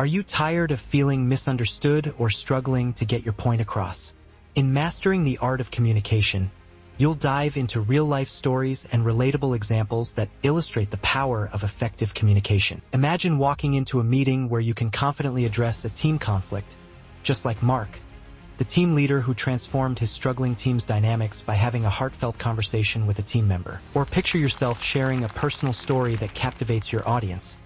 Are you tired of feeling misunderstood or struggling to get your point across? In Mastering the Art of Communication, you'll dive into real-life stories and relatable examples that illustrate the power of effective communication. Imagine walking into a meeting where you can confidently address a team conflict, just like Mark, the team leader who transformed his struggling team's dynamics by having a heartfelt conversation with a team member. Or picture yourself sharing a personal story that captivates your audience,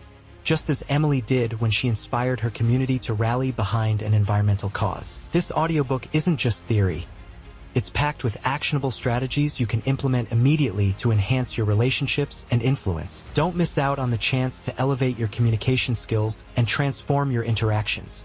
just as Emily did when she inspired her community to rally behind an environmental cause. This audiobook isn't just theory. It's packed with actionable strategies you can implement immediately to enhance your relationships and influence. Don't miss out on the chance to elevate your communication skills and transform your interactions,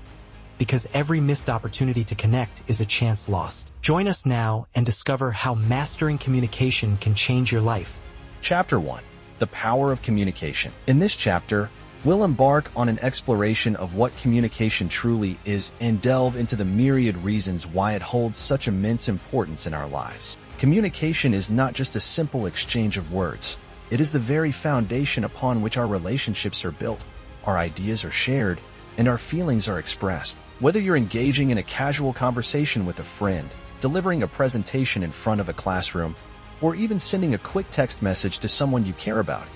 because every missed opportunity to connect is a chance lost. Join us now and discover how mastering communication can change your life. Chapter 1. The Power of Communication. In this chapter, we'll embark on an exploration of what communication truly is and delve into the myriad reasons why it holds such immense importance in our lives. Communication is not just a simple exchange of words. It is the very foundation upon which our relationships are built, our ideas are shared, and our feelings are expressed. Whether you're engaging in a casual conversation with a friend, delivering a presentation in front of a classroom, or even sending a quick text message to someone you care about,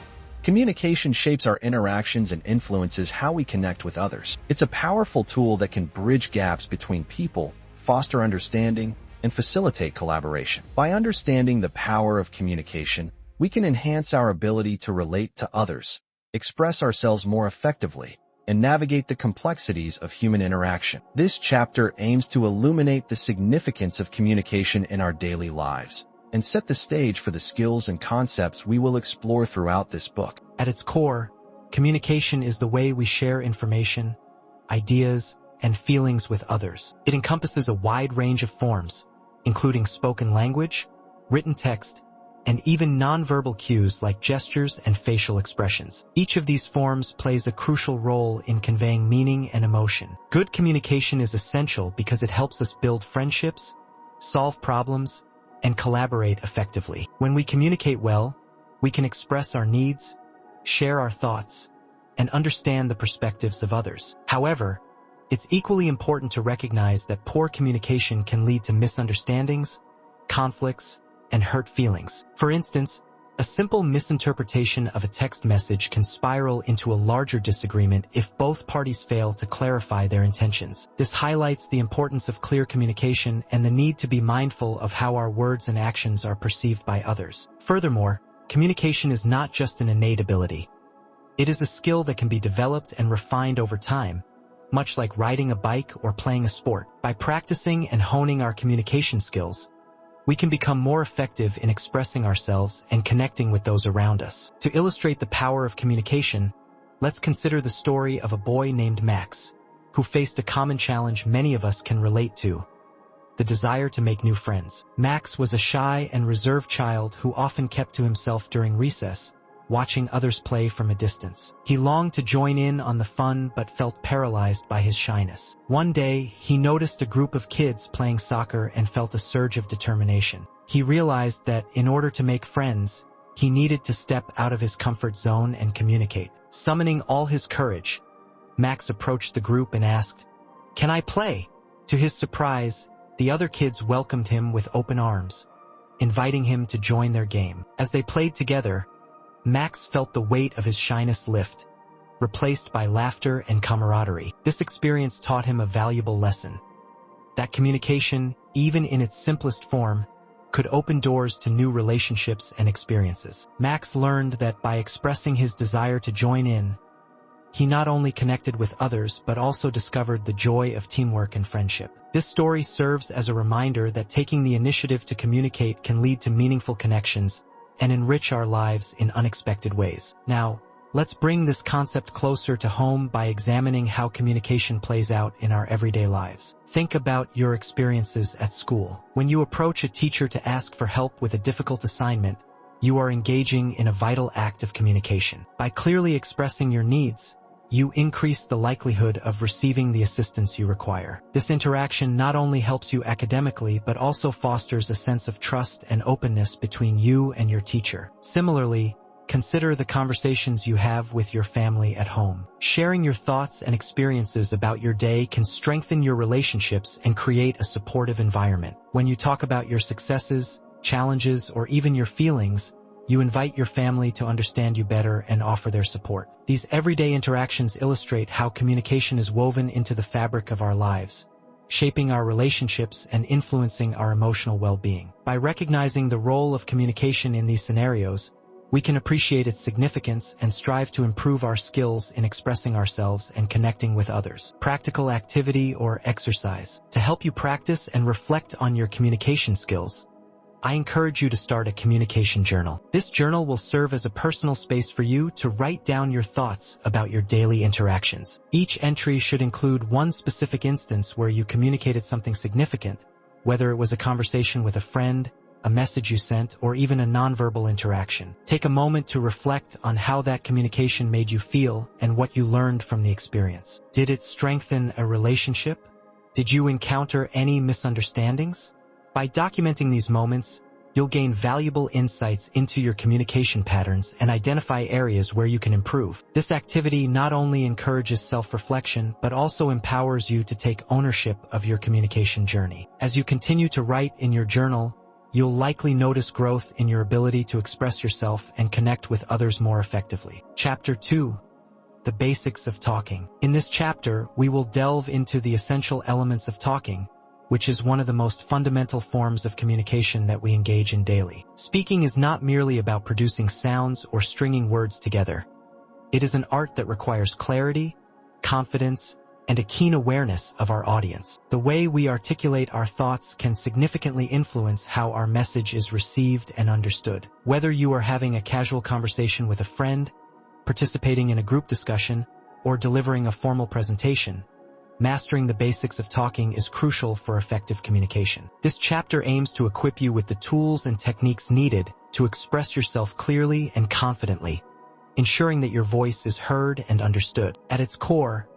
communication shapes our interactions and influences how we connect with others. It's a powerful tool that can bridge gaps between people, foster understanding, and facilitate collaboration. By understanding the power of communication, we can enhance our ability to relate to others, express ourselves more effectively, and navigate the complexities of human interaction. This chapter aims to illuminate the significance of communication in our daily lives and set the stage for the skills and concepts we will explore throughout this book. At its core, communication is the way we share information, ideas, and feelings with others. It encompasses a wide range of forms, including spoken language, written text, and even nonverbal cues like gestures and facial expressions. Each of these forms plays a crucial role in conveying meaning and emotion. Good communication is essential because it helps us build friendships, solve problems, and collaborate effectively. When we communicate well, we can express our needs, share our thoughts, and understand the perspectives of others. However, it's equally important to recognize that poor communication can lead to misunderstandings, conflicts, and hurt feelings. For instance, a simple misinterpretation of a text message can spiral into a larger disagreement if both parties fail to clarify their intentions. This highlights the importance of clear communication and the need to be mindful of how our words and actions are perceived by others. Furthermore, communication is not just an innate ability. It is a skill that can be developed and refined over time, much like riding a bike or playing a sport. By practicing and honing our communication skills, we can become more effective in expressing ourselves and connecting with those around us. To illustrate the power of communication, let's consider the story of a boy named Max, who faced a common challenge many of us can relate to: the desire to make new friends. Max was a shy and reserved child who often kept to himself during recess, watching others play from a distance. He longed to join in on the fun but felt paralyzed by his shyness. One day, he noticed a group of kids playing soccer and felt a surge of determination. He realized that in order to make friends, he needed to step out of his comfort zone and communicate. Summoning all his courage, Max approached the group and asked, "Can I play?" To his surprise, the other kids welcomed him with open arms, inviting him to join their game. As they played together, Max felt the weight of his shyness lift, replaced by laughter and camaraderie. This experience taught him a valuable lesson: that communication, even in its simplest form, could open doors to new relationships and experiences. Max learned that by expressing his desire to join in, he not only connected with others but also discovered the joy of teamwork and friendship. This story serves as a reminder that taking the initiative to communicate can lead to meaningful connections and enrich our lives in unexpected ways. Now, let's bring this concept closer to home by examining how communication plays out in our everyday lives. Think about your experiences at school. When you approach a teacher to ask for help with a difficult assignment, you are engaging in a vital act of communication. By clearly expressing your needs, you increase the likelihood of receiving the assistance you require. This interaction not only helps you academically but also fosters a sense of trust and openness between you and your teacher. Similarly, consider the conversations you have with your family at home. Sharing your thoughts and experiences about your day can strengthen your relationships and create a supportive environment. When you talk about your successes, challenges, or even your feelings, you invite your family to understand you better and offer their support. These everyday interactions illustrate how communication is woven into the fabric of our lives, shaping our relationships and influencing our emotional well-being. By recognizing the role of communication in these scenarios, we can appreciate its significance and strive to improve our skills in expressing ourselves and connecting with others. Practical activity or exercise. To help you practice and reflect on your communication skills, I encourage you to start a communication journal. This journal will serve as a personal space for you to write down your thoughts about your daily interactions. Each entry should include one specific instance where you communicated something significant, whether it was a conversation with a friend, a message you sent, or even a nonverbal interaction. Take a moment to reflect on how that communication made you feel and what you learned from the experience. Did it strengthen a relationship? Did you encounter any misunderstandings? By documenting these moments, you'll gain valuable insights into your communication patterns and identify areas where you can improve. This activity not only encourages self-reflection, but also empowers you to take ownership of your communication journey. As you continue to write in your journal, you'll likely notice growth in your ability to express yourself and connect with others more effectively. Chapter 2. The Basics of Talking. In this chapter, we will delve into the essential elements of talking, which is one of the most fundamental forms of communication that we engage in daily. Speaking is not merely about producing sounds or stringing words together. It is an art that requires clarity, confidence, and a keen awareness of our audience. The way we articulate our thoughts can significantly influence how our message is received and understood. Whether you are having a casual conversation with a friend, participating in a group discussion, or delivering a formal presentation, mastering the basics of talking is crucial for effective communication. This chapter aims to equip you with the tools and techniques needed to express yourself clearly and confidently, ensuring that your voice is heard and understood. At its core,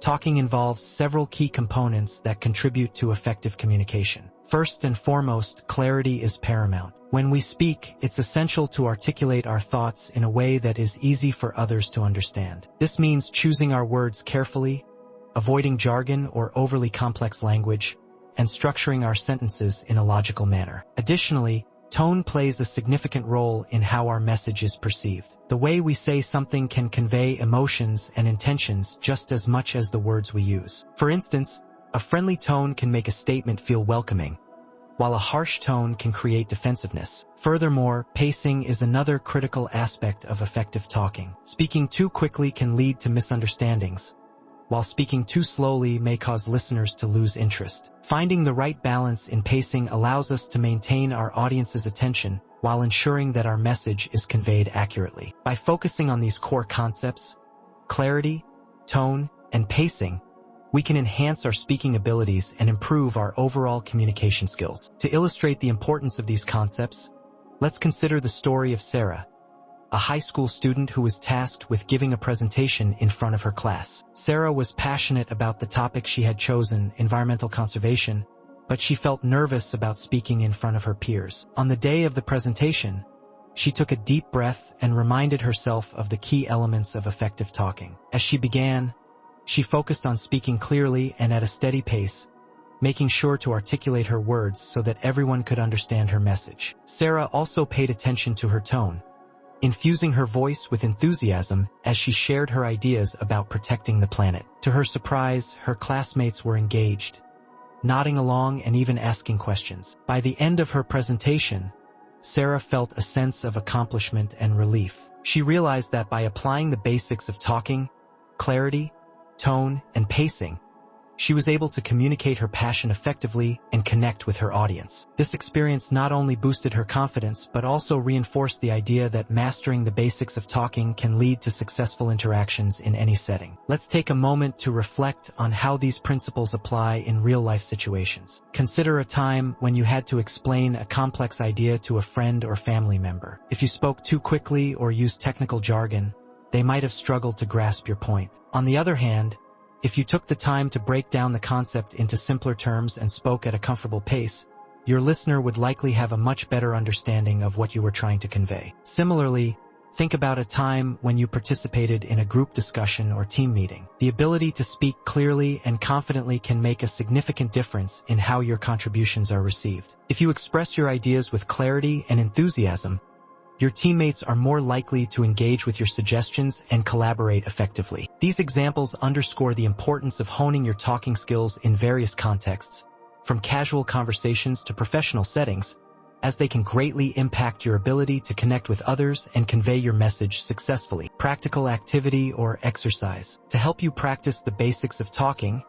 talking involves several key components that contribute to effective communication. First and foremost, clarity is paramount. When we speak, it's essential to articulate our thoughts in a way that is easy for others to understand. This means choosing our words carefully, avoiding jargon or overly complex language, and structuring our sentences in a logical manner. Additionally, tone plays a significant role in how our message is perceived. The way we say something can convey emotions and intentions just as much as the words we use. For instance, a friendly tone can make a statement feel welcoming, while a harsh tone can create defensiveness. Furthermore, pacing is another critical aspect of effective talking. Speaking too quickly can lead to misunderstandings, while speaking too slowly may cause listeners to lose interest. Finding the right balance in pacing allows us to maintain our audience's attention while ensuring that our message is conveyed accurately. By focusing on these core concepts, clarity, tone, and pacing, we can enhance our speaking abilities and improve our overall communication skills. To illustrate the importance of these concepts, let's consider the story of Sarah, a high school student who was tasked with giving a presentation in front of her class. Sarah was passionate about the topic she had chosen, environmental conservation, but she felt nervous about speaking in front of her peers. On the day of the presentation, she took a deep breath and reminded herself of the key elements of effective talking. As she began, she focused on speaking clearly and at a steady pace, making sure to articulate her words so that everyone could understand her message. Sarah also paid attention to her tone, infusing her voice with enthusiasm as she shared her ideas about protecting the planet. To her surprise, her classmates were engaged, nodding along and even asking questions. By the end of her presentation, Sarah felt a sense of accomplishment and relief. She realized that by applying the basics of talking, clarity, tone, and pacing, she was able to communicate her passion effectively and connect with her audience. This experience not only boosted her confidence, but also reinforced the idea that mastering the basics of talking can lead to successful interactions in any setting. Let's take a moment to reflect on how these principles apply in real-life situations. Consider a time when you had to explain a complex idea to a friend or family member. If you spoke too quickly or used technical jargon, they might have struggled to grasp your point. On the other hand, if you took the time to break down the concept into simpler terms and spoke at a comfortable pace, your listener would likely have a much better understanding of what you were trying to convey. Similarly, Think about a time when you participated in a group discussion or team meeting. The ability to speak clearly and confidently can make a significant difference in how your contributions are received. If you express your ideas with clarity and enthusiasm, your teammates are more likely to engage with your suggestions and collaborate effectively. These examples underscore the importance of honing your talking skills in various contexts, from casual conversations to professional settings, as they can greatly impact your ability to connect with others and convey your message successfully. Practical activity or exercise. To help you practice the basics of talking,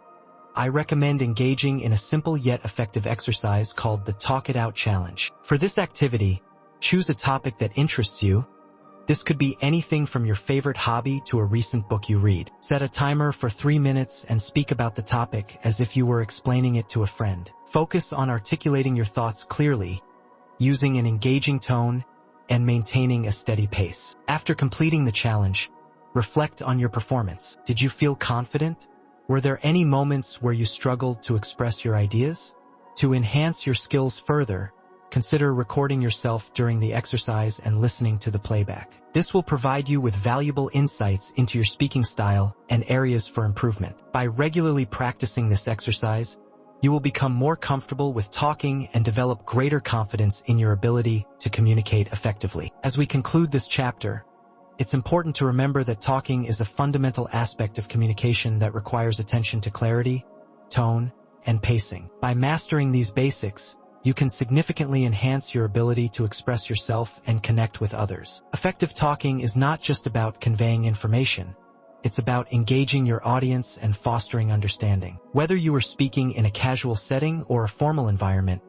I recommend engaging in a simple yet effective exercise called the Talk It Out Challenge. For this activity, choose a topic that interests you. This could be anything from your favorite hobby to a recent book you read. Set a timer for 3 minutes and speak about the topic as if you were explaining it to a friend. Focus on articulating your thoughts clearly, using an engaging tone, and maintaining a steady pace. After completing the challenge, reflect on your performance. Did you feel confident? Were there any moments where you struggled to express your ideas? To enhance your skills further, consider recording yourself during the exercise and listening to the playback. This will provide you with valuable insights into your speaking style and areas for improvement. By regularly practicing this exercise, you will become more comfortable with talking and develop greater confidence in your ability to communicate effectively. As we conclude this chapter, it's important to remember that talking is a fundamental aspect of communication that requires attention to clarity, tone, and pacing. By mastering these basics, you can significantly enhance your ability to express yourself and connect with others. Effective talking is not just about conveying information. It's about engaging your audience and fostering understanding. Whether you are speaking in a casual setting or a formal environment,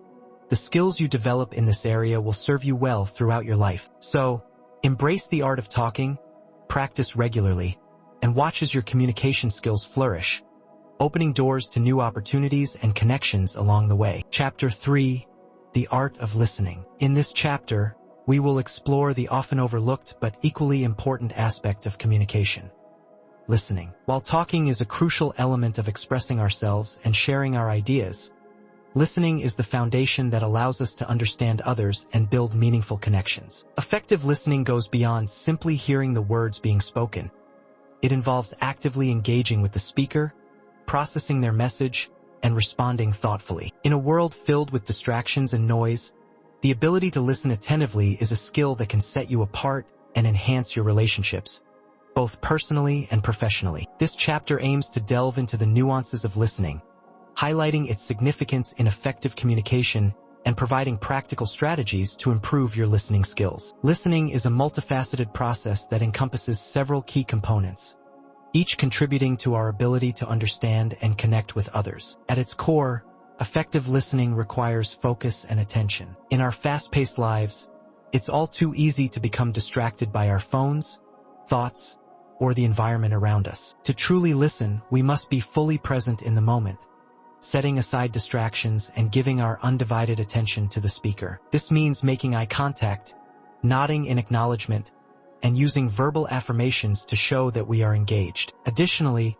the skills you develop in this area will serve you well throughout your life. So, embrace the art of talking, practice regularly, and watch as your communication skills flourish, opening doors to new opportunities and connections along the way. Chapter 3, The Art of Listening. In this chapter, we will explore the often overlooked but equally important aspect of communication: listening. While talking is a crucial element of expressing ourselves and sharing our ideas, listening is the foundation that allows us to understand others and build meaningful connections. Effective listening goes beyond simply hearing the words being spoken. It involves actively engaging with the speaker, processing their message, and responding thoughtfully. In a world filled with distractions and noise, the ability to listen attentively is a skill that can set you apart and enhance your relationships, both personally and professionally. This chapter aims to delve into the nuances of listening, highlighting its significance in effective communication and providing practical strategies to improve your listening skills. Listening is a multifaceted process that encompasses several key components, each contributing to our ability to understand and connect with others. At its core, effective listening requires focus and attention. In our fast-paced lives, it's all too easy to become distracted by our phones, thoughts, or the environment around us. To truly listen, we must be fully present in the moment, setting aside distractions and giving our undivided attention to the speaker. This means making eye contact, nodding in acknowledgement, and using verbal affirmations to show that we are engaged. Additionally,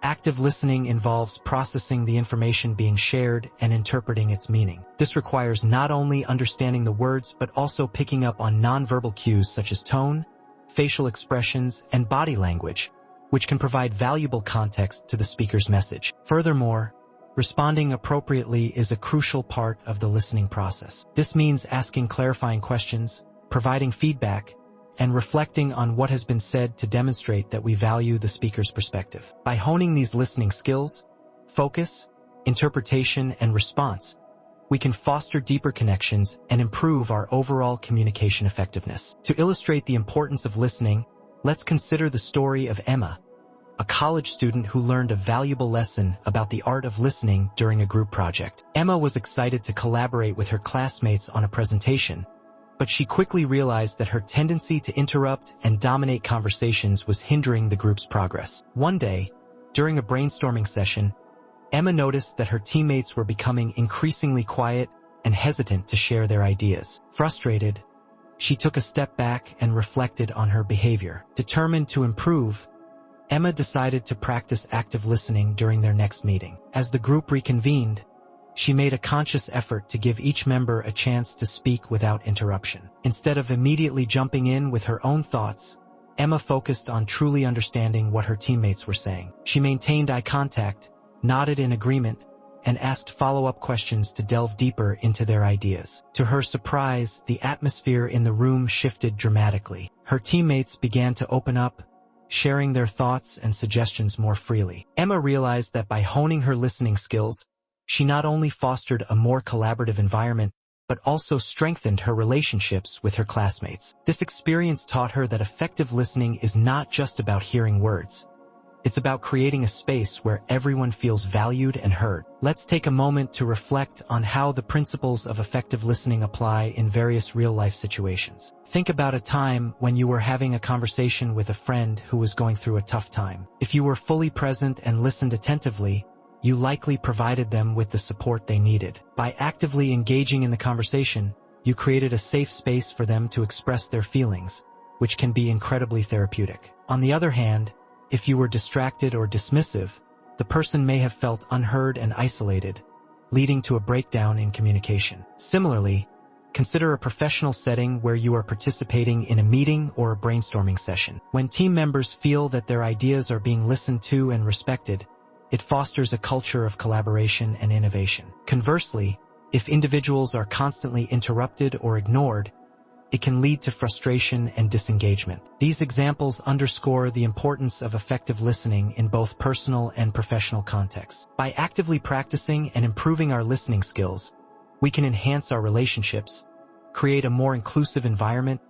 active listening involves processing the information being shared and interpreting its meaning. This requires not only understanding the words but also picking up on nonverbal cues such as tone, facial expressions, and body language, which can provide valuable context to the speaker's message. Furthermore, responding appropriately is a crucial part of the listening process. This means asking clarifying questions, providing feedback, and reflecting on what has been said to demonstrate that we value the speaker's perspective. By honing these listening skills, focus, interpretation, and response, we can foster deeper connections and improve our overall communication effectiveness. To illustrate the importance of listening, let's consider the story of Emma, a college student who learned a valuable lesson about the art of listening during a group project. Emma was excited to collaborate with her classmates on a presentation, but she quickly realized that her tendency to interrupt and dominate conversations was hindering the group's progress. One day, during a brainstorming session, Emma noticed that her teammates were becoming increasingly quiet and hesitant to share their ideas. Frustrated, she took a step back and reflected on her behavior. Determined to improve, Emma decided to practice active listening during their next meeting. As the group reconvened, she made a conscious effort to give each member a chance to speak without interruption. Instead of immediately jumping in with her own thoughts, Emma focused on truly understanding what her teammates were saying. She maintained eye contact, nodded in agreement, and asked follow-up questions to delve deeper into their ideas. To her surprise, the atmosphere in the room shifted dramatically. Her teammates began to open up, sharing their thoughts and suggestions more freely. Emma realized that by honing her listening skills, she not only fostered a more collaborative environment, but also strengthened her relationships with her classmates. This experience taught her that effective listening is not just about hearing words. It's about creating a space where everyone feels valued and heard. Let's take a moment to reflect on how the principles of effective listening apply in various real-life situations. Think about a time when you were having a conversation with a friend who was going through a tough time. If you were fully present and listened attentively, you likely provided them with the support they needed. By actively engaging in the conversation, you created a safe space for them to express their feelings, which can be incredibly therapeutic. On the other hand, if you were distracted or dismissive, the person may have felt unheard and isolated, leading to a breakdown in communication. Similarly, consider a professional setting where you are participating in a meeting or a brainstorming session. When team members feel that their ideas are being listened to and respected, it fosters a culture of collaboration and innovation. Conversely, if individuals are constantly interrupted or ignored, it can lead to frustration and disengagement. These examples underscore the importance of effective listening in both personal and professional contexts. By actively practicing and improving our listening skills, we can enhance our relationships, create a more inclusive environment,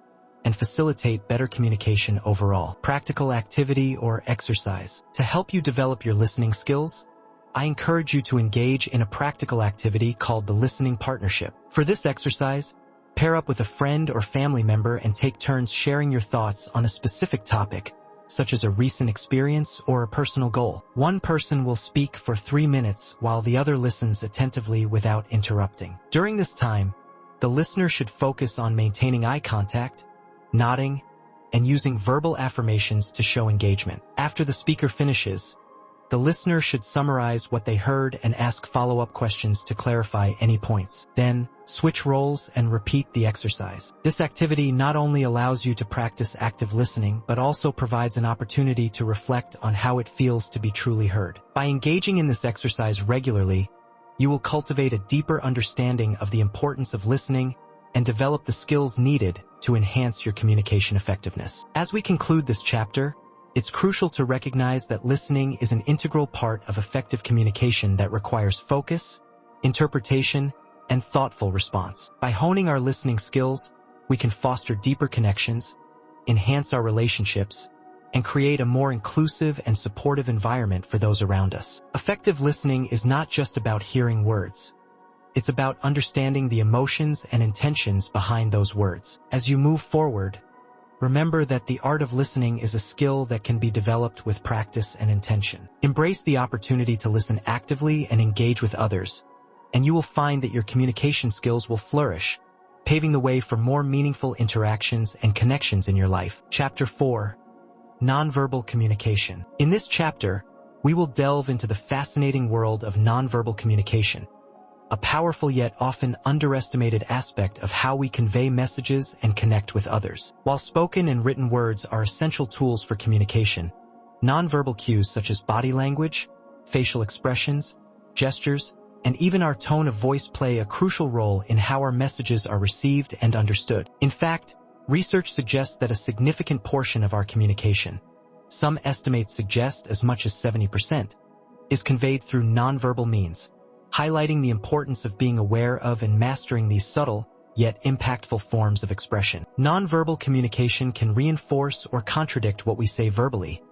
and facilitate better communication overall. Practical activity or exercise. To help you develop your listening skills, I encourage you to engage in a practical activity called the listening partnership. For this exercise, pair up with a friend or family member and take turns sharing your thoughts on a specific topic, such as a recent experience or a personal goal. One person will speak for 3 minutes while the other listens attentively without interrupting. During this time, the listener should focus on maintaining eye contact, nodding, and using verbal affirmations to show engagement. After the speaker finishes, the listener should summarize what they heard and ask follow-up questions to clarify any points. Then, switch roles and repeat the exercise. This activity not only allows you to practice active listening, but also provides an opportunity to reflect on how it feels to be truly heard. By engaging in this exercise regularly, you will cultivate a deeper understanding of the importance of listening and develop the skills needed to enhance your communication effectiveness. As we conclude this chapter, it's crucial to recognize that listening is an integral part of effective communication that requires focus, interpretation, and thoughtful response. By honing our listening skills, we can foster deeper connections, enhance our relationships, and create a more inclusive and supportive environment for those around us. Effective listening is not just about hearing words. It's about understanding the emotions and intentions behind those words. As you move forward, remember that the art of listening is a skill that can be developed with practice and intention. Embrace the opportunity to listen actively and engage with others, and you will find that your communication skills will flourish, paving the way for more meaningful interactions and connections in your life. Chapter 4. Nonverbal Communication. In this chapter, we will delve into the fascinating world of nonverbal communication, a powerful yet often underestimated aspect of how we convey messages and connect with others. While spoken and written words are essential tools for communication, nonverbal cues such as body language, facial expressions, gestures, and even our tone of voice play a crucial role in how our messages are received and understood. In fact, research suggests that a significant portion of our communication, some estimates suggest as much as 70%, is conveyed through nonverbal means, highlighting the importance of being aware of and mastering these subtle, yet impactful forms of expression. Nonverbal communication can reinforce or contradict what we say verbally.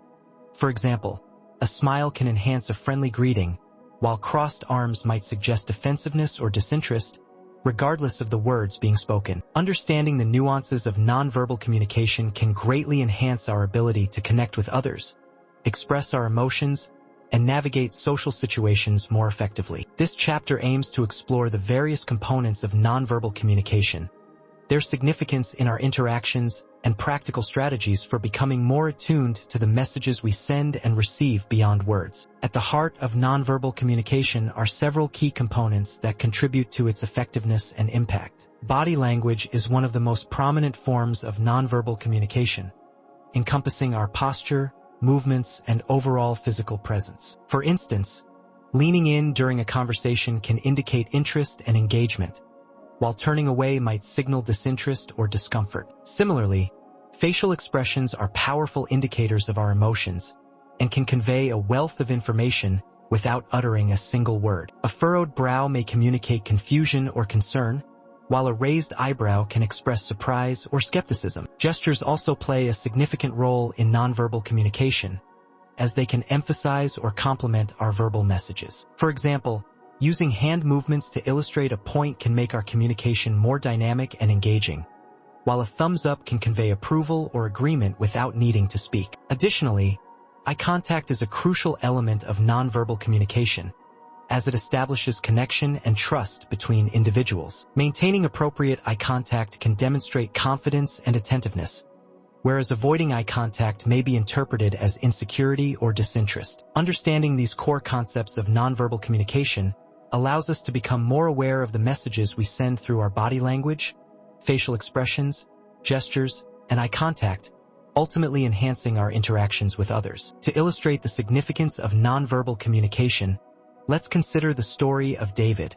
For example, a smile can enhance a friendly greeting, while crossed arms might suggest defensiveness or disinterest, regardless of the words being spoken. Understanding the nuances of nonverbal communication can greatly enhance our ability to connect with others, express our emotions, and navigate social situations more effectively. This chapter aims to explore the various components of nonverbal communication, their significance in our interactions, and practical strategies for becoming more attuned to the messages we send and receive beyond words. At the heart of nonverbal communication are several key components that contribute to its effectiveness and impact. Body language is one of the most prominent forms of nonverbal communication, encompassing our posture, movements, and overall physical presence. For instance, leaning in during a conversation can indicate interest and engagement, while turning away might signal disinterest or discomfort. Similarly, facial expressions are powerful indicators of our emotions and can convey a wealth of information without uttering a single word. A furrowed brow may communicate confusion or concern, while a raised eyebrow can express surprise or skepticism. Gestures also play a significant role in nonverbal communication, as they can emphasize or complement our verbal messages. For example, using hand movements to illustrate a point can make our communication more dynamic and engaging, while a thumbs up can convey approval or agreement without needing to speak. Additionally, eye contact is a crucial element of nonverbal communication, as it establishes connection and trust between individuals. Maintaining appropriate eye contact can demonstrate confidence and attentiveness, whereas avoiding eye contact may be interpreted as insecurity or disinterest. Understanding these core concepts of nonverbal communication allows us to become more aware of the messages we send through our body language, facial expressions, gestures, and eye contact, ultimately enhancing our interactions with others. To illustrate the significance of nonverbal communication, let's consider the story of David,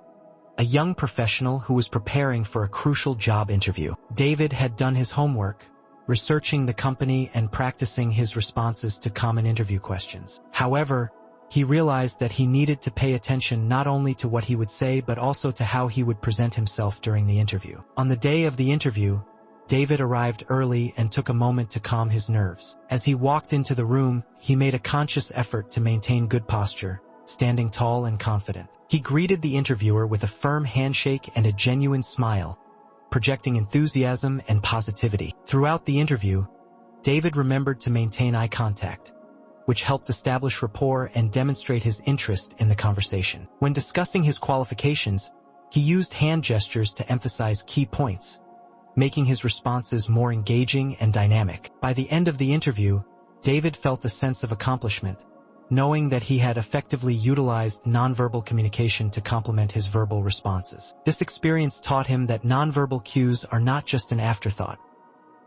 a young professional who was preparing for a crucial job interview. David had done his homework, researching the company and practicing his responses to common interview questions. However, he realized that he needed to pay attention not only to what he would say but also to how he would present himself during the interview. On the day of the interview, David arrived early and took a moment to calm his nerves. As he walked into the room, he made a conscious effort to maintain good posture, standing tall and confident. He greeted the interviewer with a firm handshake and a genuine smile, projecting enthusiasm and positivity. Throughout the interview, David remembered to maintain eye contact, which helped establish rapport and demonstrate his interest in the conversation. When discussing his qualifications, he used hand gestures to emphasize key points, making his responses more engaging and dynamic. By the end of the interview, David felt a sense of accomplishment, knowing that he had effectively utilized nonverbal communication to complement his verbal responses. This experience taught him that nonverbal cues are not just an afterthought.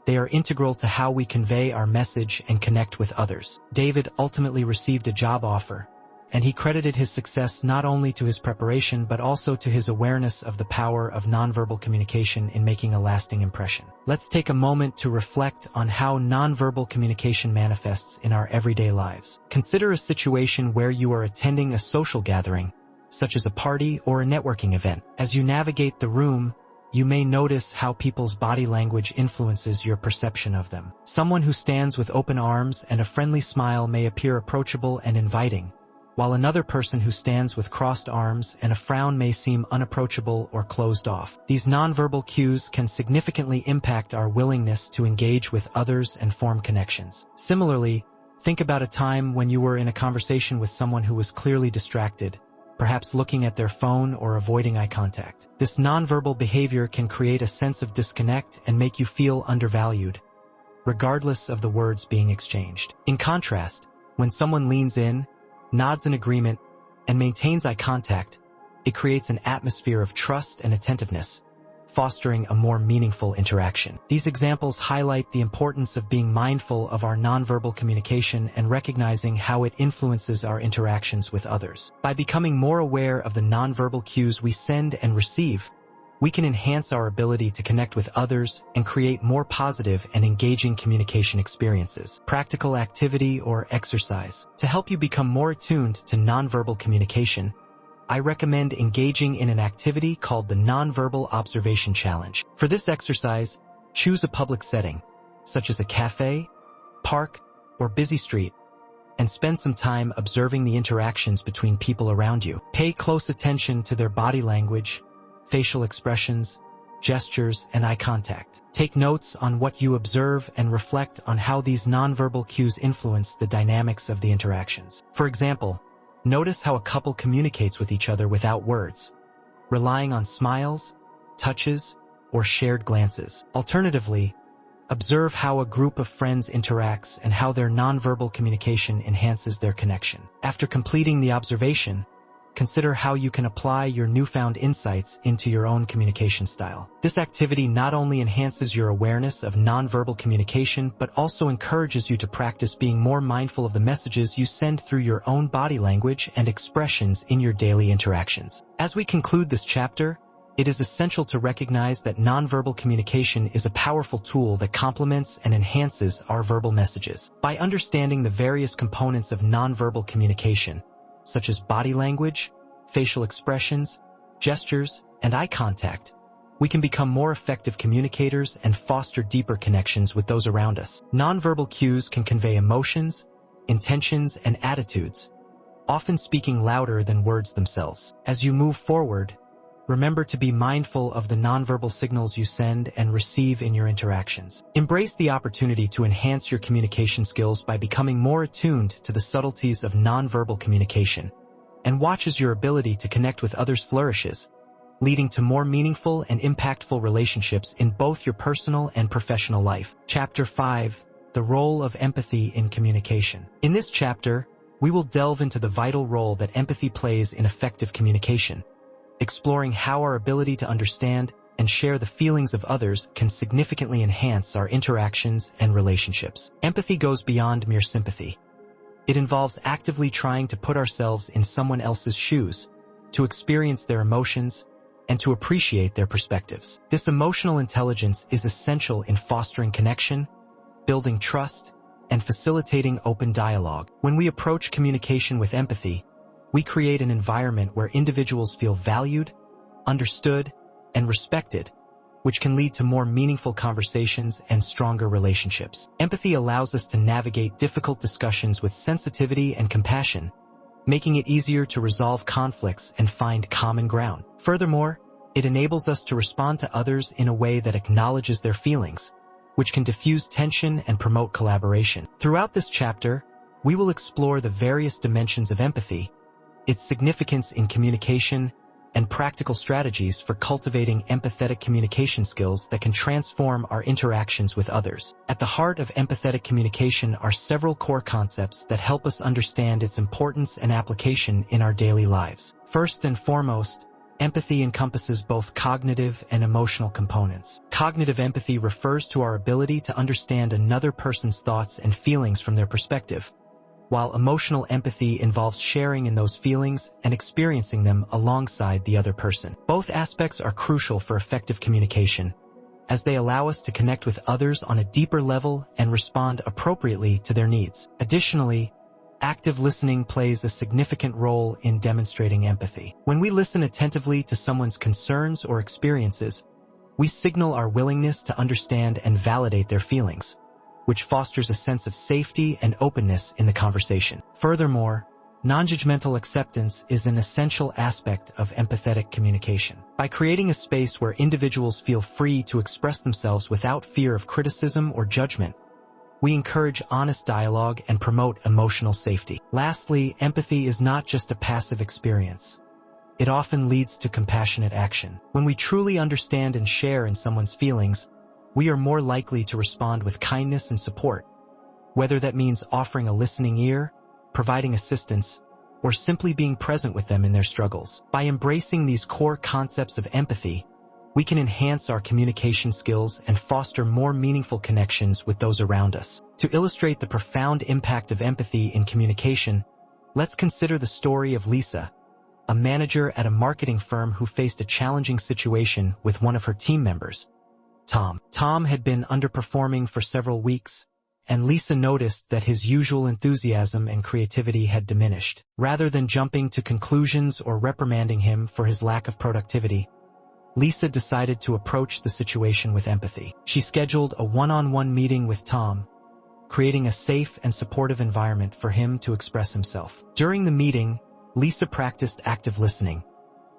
They are integral to how we convey our message and connect with others. David ultimately received a job offer, and he credited his success not only to his preparation but also to his awareness of the power of nonverbal communication in making a lasting impression. Let's take a moment to reflect on how nonverbal communication manifests in our everyday lives. Consider a situation where you are attending a social gathering, such as a party or a networking event. As you navigate the room, you may notice how people's body language influences your perception of them. Someone who stands with open arms and a friendly smile may appear approachable and inviting, while another person who stands with crossed arms and a frown may seem unapproachable or closed off. These nonverbal cues can significantly impact our willingness to engage with others and form connections. Similarly, think about a time when you were in a conversation with someone who was clearly distracted, perhaps looking at their phone or avoiding eye contact. This nonverbal behavior can create a sense of disconnect and make you feel undervalued, regardless of the words being exchanged. In contrast, when someone leans in, nods in agreement, and maintains eye contact, it creates an atmosphere of trust and attentiveness, fostering a more meaningful interaction. These examples highlight the importance of being mindful of our nonverbal communication and recognizing how it influences our interactions with others. By becoming more aware of the nonverbal cues we send and receive, we can enhance our ability to connect with others and create more positive and engaging communication experiences. Practical activity or exercise. To help you become more attuned to nonverbal communication, I recommend engaging in an activity called the Nonverbal Observation Challenge. For this exercise, choose a public setting, such as a cafe, park, or busy street, and spend some time observing the interactions between people around you. Pay close attention to their body language, facial expressions, gestures, and eye contact. Take notes on what you observe and reflect on how these nonverbal cues influence the dynamics of the interactions. For example, notice how a couple communicates with each other without words, relying on smiles, touches, or shared glances. Alternatively, Observe how a group of friends interacts and how their nonverbal communication enhances their connection. After completing the observation, consider how you can apply your newfound insights into your own communication style. This activity not only enhances your awareness of nonverbal communication, but also encourages you to practice being more mindful of the messages you send through your own body language and expressions in your daily interactions. As we conclude this chapter, it is essential to recognize that nonverbal communication is a powerful tool that complements and enhances our verbal messages. By understanding the various components of nonverbal communication, such as body language, facial expressions, gestures, and eye contact, we can become more effective communicators and foster deeper connections with those around us. Nonverbal cues can convey emotions, intentions, and attitudes, often speaking louder than words themselves. As you move forward, remember to be mindful of the nonverbal signals you send and receive in your interactions. Embrace the opportunity to enhance your communication skills by becoming more attuned to the subtleties of nonverbal communication, and watch as your ability to connect with others flourishes, leading to more meaningful and impactful relationships in both your personal and professional life. Chapter 5. The Role of Empathy in Communication. In this chapter, we will delve into the vital role that empathy plays in effective communication, exploring how our ability to understand and share the feelings of others can significantly enhance our interactions and relationships. Empathy goes beyond mere sympathy. It involves actively trying to put ourselves in someone else's shoes, to experience their emotions, and to appreciate their perspectives. This emotional intelligence is essential in fostering connection, building trust, and facilitating open dialogue. When we approach communication with empathy, we create an environment where individuals feel valued, understood, and respected, which can lead to more meaningful conversations and stronger relationships. Empathy allows us to navigate difficult discussions with sensitivity and compassion, making it easier to resolve conflicts and find common ground. Furthermore, it enables us to respond to others in a way that acknowledges their feelings, which can diffuse tension and promote collaboration. Throughout this chapter, we will explore the various dimensions of empathy, its significance in communication, and practical strategies for cultivating empathetic communication skills that can transform our interactions with others. At the heart of empathetic communication are several core concepts that help us understand its importance and application in our daily lives. First and foremost, empathy encompasses both cognitive and emotional components. Cognitive empathy refers to our ability to understand another person's thoughts and feelings from their perspective, while emotional empathy involves sharing in those feelings and experiencing them alongside the other person. Both aspects are crucial for effective communication, as they allow us to connect with others on a deeper level and respond appropriately to their needs. Additionally, active listening plays a significant role in demonstrating empathy. When we listen attentively to someone's concerns or experiences, we signal our willingness to understand and validate their feelings, which fosters a sense of safety and openness in the conversation. Furthermore, non-judgmental acceptance is an essential aspect of empathetic communication. By creating a space where individuals feel free to express themselves without fear of criticism or judgment, we encourage honest dialogue and promote emotional safety. Lastly, empathy is not just a passive experience. It often leads to compassionate action. When we truly understand and share in someone's feelings, we are more likely to respond with kindness and support, whether that means offering a listening ear, providing assistance, or simply being present with them in their struggles. By embracing these core concepts of empathy, we can enhance our communication skills and foster more meaningful connections with those around us. To illustrate the profound impact of empathy in communication, let's consider the story of Lisa, a manager at a marketing firm who faced a challenging situation with one of her team members, Tom. Tom had been underperforming for several weeks, and Lisa noticed that his usual enthusiasm and creativity had diminished. Rather than jumping to conclusions or reprimanding him for his lack of productivity, Lisa decided to approach the situation with empathy. She scheduled a one-on-one meeting with Tom, creating a safe and supportive environment for him to express himself. During the meeting, Lisa practiced active listening,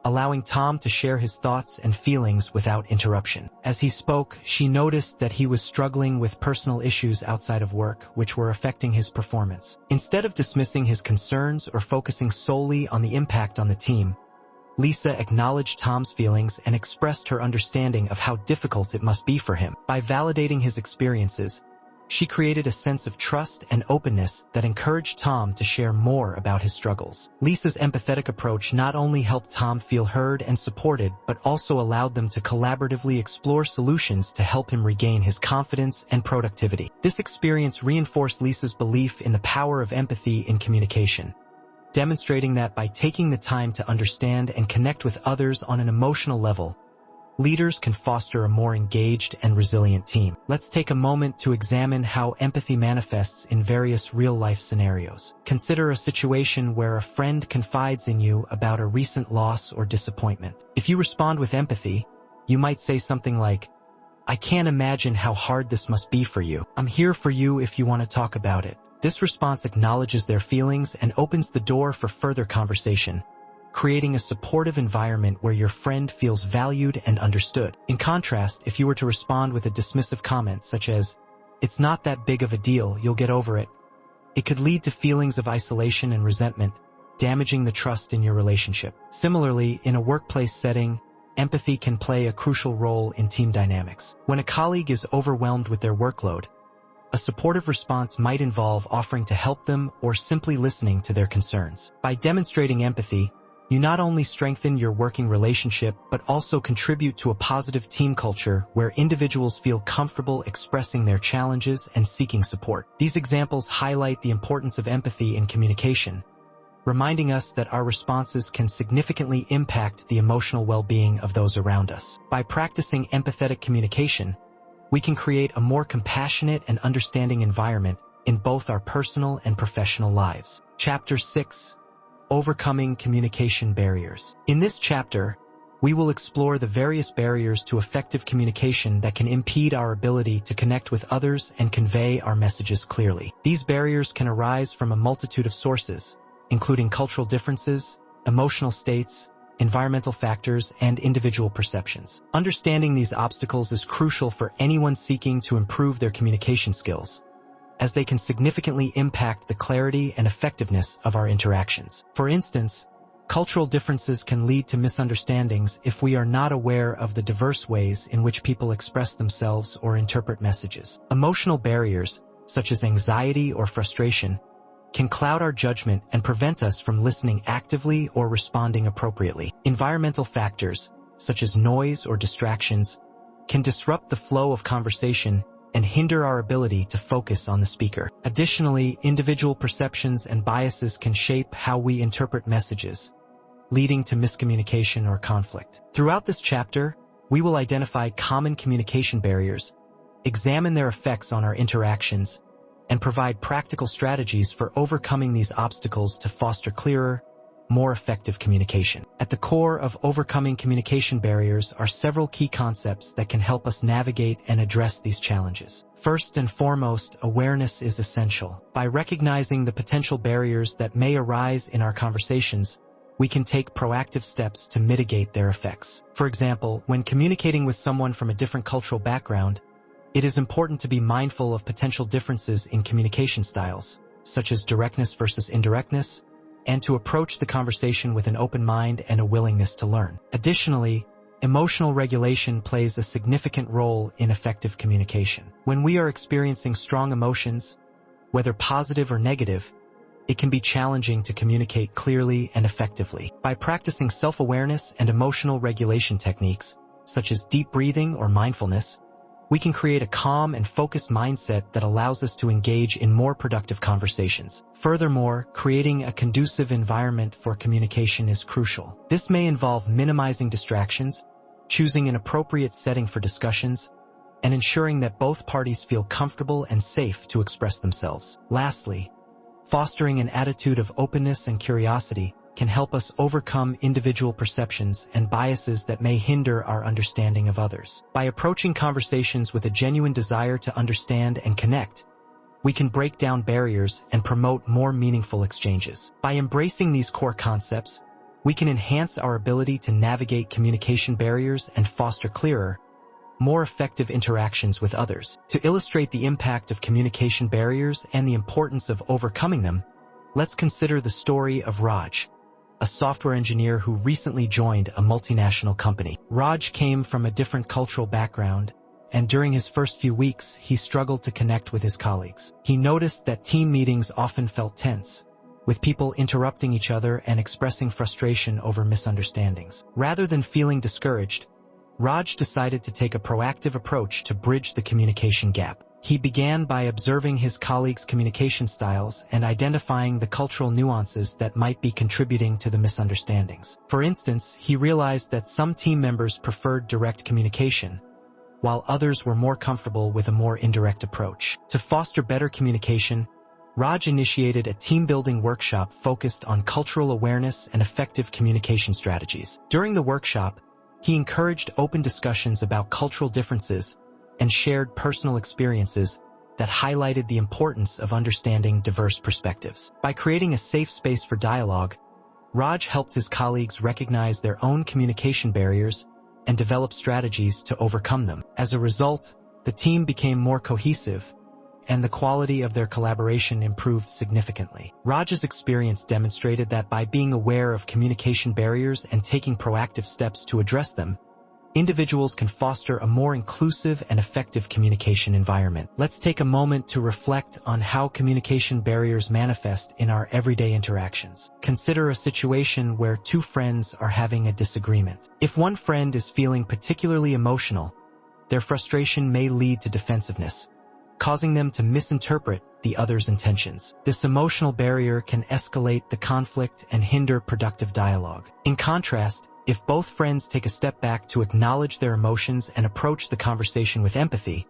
allowing Tom to share his thoughts and feelings without interruption. As he spoke, she noticed that he was struggling with personal issues outside of work, which were affecting his performance. Instead of dismissing his concerns or focusing solely on the impact on the team, Lisa acknowledged Tom's feelings and expressed her understanding of how difficult it must be for him. By validating his experiences, she created a sense of trust and openness that encouraged Tom to share more about his struggles. Lisa's empathetic approach not only helped Tom feel heard and supported, but also allowed them to collaboratively explore solutions to help him regain his confidence and productivity. This experience reinforced Lisa's belief in the power of empathy in communication, demonstrating that by taking the time to understand and connect with others on an emotional level, leaders can foster a more engaged and resilient team. Let's take a moment to examine how empathy manifests in various real-life scenarios. Consider a situation where a friend confides in you about a recent loss or disappointment. If you respond with empathy, you might say something like, "I can't imagine how hard this must be for you. I'm here for you if you want to talk about it." This response acknowledges their feelings and opens the door for further conversation, creating a supportive environment where your friend feels valued and understood. In contrast, if you were to respond with a dismissive comment such as, "It's not that big of a deal, you'll get over it," it could lead to feelings of isolation and resentment, damaging the trust in your relationship. Similarly, in a workplace setting, empathy can play a crucial role in team dynamics. When a colleague is overwhelmed with their workload, a supportive response might involve offering to help them or simply listening to their concerns. By demonstrating empathy, you not only strengthen your working relationship, but also contribute to a positive team culture where individuals feel comfortable expressing their challenges and seeking support. These examples highlight the importance of empathy in communication, reminding us that our responses can significantly impact the emotional well-being of those around us. By practicing empathetic communication, we can create a more compassionate and understanding environment in both our personal and professional lives. Chapter 6. Overcoming communication barriers. In this chapter, we will explore the various barriers to effective communication that can impede our ability to connect with others and convey our messages clearly. These barriers can arise from a multitude of sources, including cultural differences, emotional states, environmental factors, and individual perceptions. Understanding these obstacles is crucial for anyone seeking to improve their communication skills, as they can significantly impact the clarity and effectiveness of our interactions. For instance, cultural differences can lead to misunderstandings if we are not aware of the diverse ways in which people express themselves or interpret messages. Emotional barriers, such as anxiety or frustration, can cloud our judgment and prevent us from listening actively or responding appropriately. Environmental factors, such as noise or distractions, can disrupt the flow of conversation and hinder our ability to focus on the speaker. Additionally, individual perceptions and biases can shape how we interpret messages, leading to miscommunication or conflict. Throughout this chapter, we will identify common communication barriers, examine their effects on our interactions, and provide practical strategies for overcoming these obstacles to foster clearer, more effective communication. At the core of overcoming communication barriers are several key concepts that can help us navigate and address these challenges. First and foremost, awareness is essential. By recognizing the potential barriers that may arise in our conversations, we can take proactive steps to mitigate their effects. For example, when communicating with someone from a different cultural background, it is important to be mindful of potential differences in communication styles, such as directness versus indirectness, and to approach the conversation with an open mind and a willingness to learn. Additionally, emotional regulation plays a significant role in effective communication. When we are experiencing strong emotions, whether positive or negative, it can be challenging to communicate clearly and effectively. By practicing self-awareness and emotional regulation techniques, such as deep breathing or mindfulness, we can create a calm and focused mindset that allows us to engage in more productive conversations. Furthermore, creating a conducive environment for communication is crucial. This may involve minimizing distractions, choosing an appropriate setting for discussions, and ensuring that both parties feel comfortable and safe to express themselves. Lastly, fostering an attitude of openness and curiosity can help us overcome individual perceptions and biases that may hinder our understanding of others. By approaching conversations with a genuine desire to understand and connect, we can break down barriers and promote more meaningful exchanges. By embracing these core concepts, we can enhance our ability to navigate communication barriers and foster clearer, more effective interactions with others. To illustrate the impact of communication barriers and the importance of overcoming them, let's consider the story of Raj, a software engineer who recently joined a multinational company. Raj came from a different cultural background, and during his first few weeks, he struggled to connect with his colleagues. He noticed that team meetings often felt tense, with people interrupting each other and expressing frustration over misunderstandings. Rather than feeling discouraged, Raj decided to take a proactive approach to bridge the communication gap. He began by observing his colleagues' communication styles and identifying the cultural nuances that might be contributing to the misunderstandings. For instance, he realized that some team members preferred direct communication, while others were more comfortable with a more indirect approach. To foster better communication, Raj initiated a team-building workshop focused on cultural awareness and effective communication strategies. During the workshop, he encouraged open discussions about cultural differences and shared personal experiences that highlighted the importance of understanding diverse perspectives. By creating a safe space for dialogue, Raj helped his colleagues recognize their own communication barriers and develop strategies to overcome them. As a result, the team became more cohesive, and the quality of their collaboration improved significantly. Raj's experience demonstrated that by being aware of communication barriers and taking proactive steps to address them, individuals can foster a more inclusive and effective communication environment. Let's take a moment to reflect on how communication barriers manifest in our everyday interactions. Consider a situation where two friends are having a disagreement. If one friend is feeling particularly emotional, their frustration may lead to defensiveness, causing them to misinterpret the other's intentions. This emotional barrier can escalate the conflict and hinder productive dialogue. In contrast, if both friends take a step back to acknowledge their emotions and approach the conversation with empathy,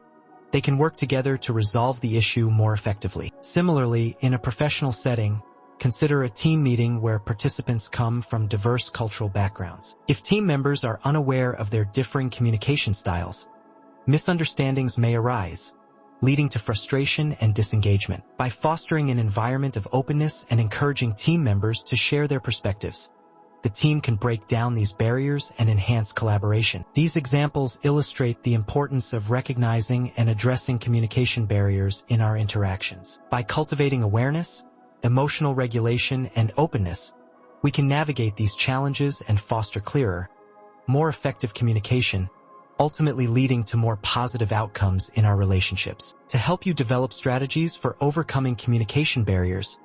they can work together to resolve the issue more effectively. Similarly, in a professional setting, consider a team meeting where participants come from diverse cultural backgrounds. If team members are unaware of their differing communication styles, misunderstandings may arise, leading to frustration and disengagement. By fostering an environment of openness and encouraging team members to share their perspectives, the team can break down these barriers and enhance collaboration. These examples illustrate the importance of recognizing and addressing communication barriers in our interactions. By cultivating awareness, emotional regulation, and openness, we can navigate these challenges and foster clearer, more effective communication, ultimately leading to more positive outcomes in our relationships. To help you develop strategies for overcoming communication barriers,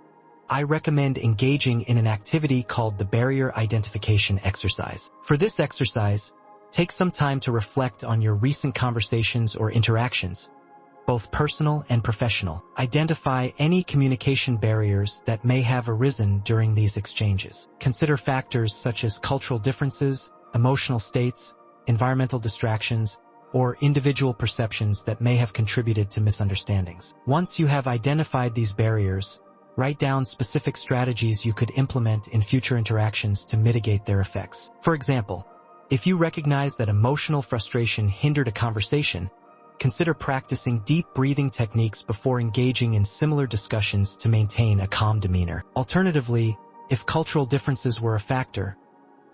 I recommend engaging in an activity called the Barrier Identification Exercise. For this exercise, take some time to reflect on your recent conversations or interactions, both personal and professional. Identify any communication barriers that may have arisen during these exchanges. Consider factors such as cultural differences, emotional states, environmental distractions, or individual perceptions that may have contributed to misunderstandings. Once you have identified these barriers, write down specific strategies you could implement in future interactions to mitigate their effects. For example, if you recognize that emotional frustration hindered a conversation, consider practicing deep breathing techniques before engaging in similar discussions to maintain a calm demeanor. Alternatively, if cultural differences were a factor,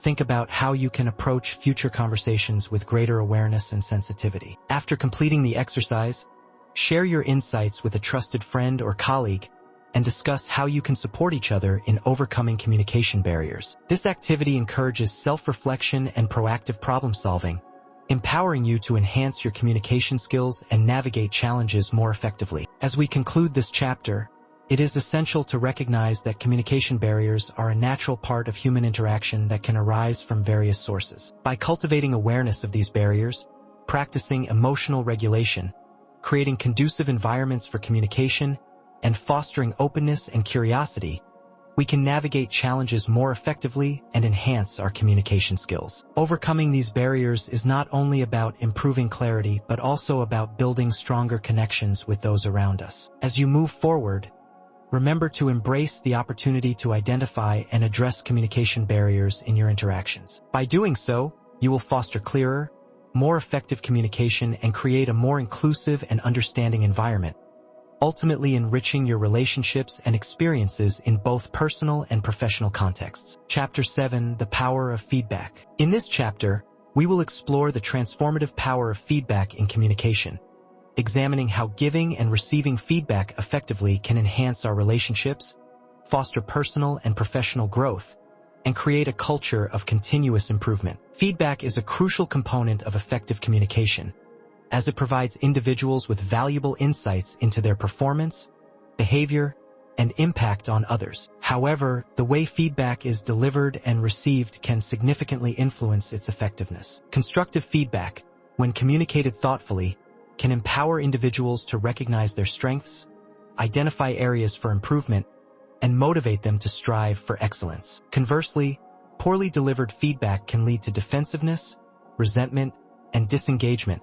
think about how you can approach future conversations with greater awareness and sensitivity. After completing the exercise, share your insights with a trusted friend or colleague and discuss how you can support each other in overcoming communication barriers. This activity encourages self-reflection and proactive problem-solving, empowering you to enhance your communication skills and navigate challenges more effectively. As we conclude this chapter, it is essential to recognize that communication barriers are a natural part of human interaction that can arise from various sources. By cultivating awareness of these barriers, practicing emotional regulation, creating conducive environments for communication, and fostering openness and curiosity, we can navigate challenges more effectively and enhance our communication skills. Overcoming these barriers is not only about improving clarity, but also about building stronger connections with those around us. As you move forward, remember to embrace the opportunity to identify and address communication barriers in your interactions. By doing so, you will foster clearer, more effective communication and create a more inclusive and understanding environment, ultimately enriching your relationships and experiences in both personal and professional contexts. Chapter 7: The Power of Feedback. In this chapter, we will explore the transformative power of feedback in communication, examining how giving and receiving feedback effectively can enhance our relationships, foster personal and professional growth, and create a culture of continuous improvement. Feedback is a crucial component of effective communication, as it provides individuals with valuable insights into their performance, behavior, and impact on others. However, the way feedback is delivered and received can significantly influence its effectiveness. Constructive feedback, when communicated thoughtfully, can empower individuals to recognize their strengths, identify areas for improvement, and motivate them to strive for excellence. Conversely, poorly delivered feedback can lead to defensiveness, resentment, and disengagement,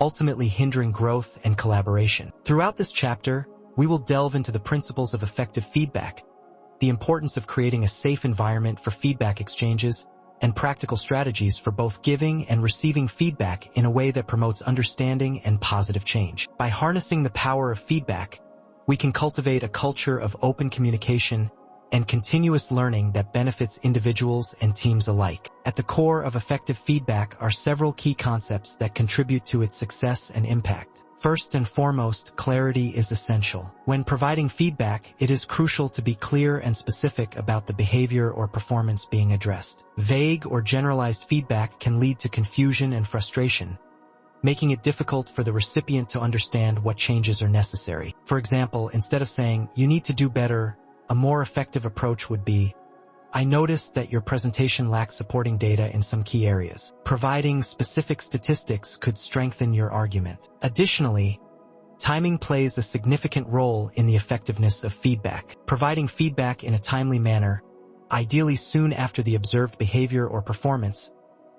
ultimately hindering growth and collaboration. Throughout this chapter, we will delve into the principles of effective feedback, the importance of creating a safe environment for feedback exchanges, and practical strategies for both giving and receiving feedback in a way that promotes understanding and positive change. By harnessing the power of feedback, we can cultivate a culture of open communication and continuous learning that benefits individuals and teams alike. At the core of effective feedback are several key concepts that contribute to its success and impact. First and foremost, clarity is essential. When providing feedback, it is crucial to be clear and specific about the behavior or performance being addressed. Vague or generalized feedback can lead to confusion and frustration, making it difficult for the recipient to understand what changes are necessary. For example, instead of saying, "You need to do better," a more effective approach would be, "I noticed that your presentation lacks supporting data in some key areas." Providing specific statistics could strengthen your argument. Additionally, timing plays a significant role in the effectiveness of feedback. Providing feedback in a timely manner, ideally soon after the observed behavior or performance,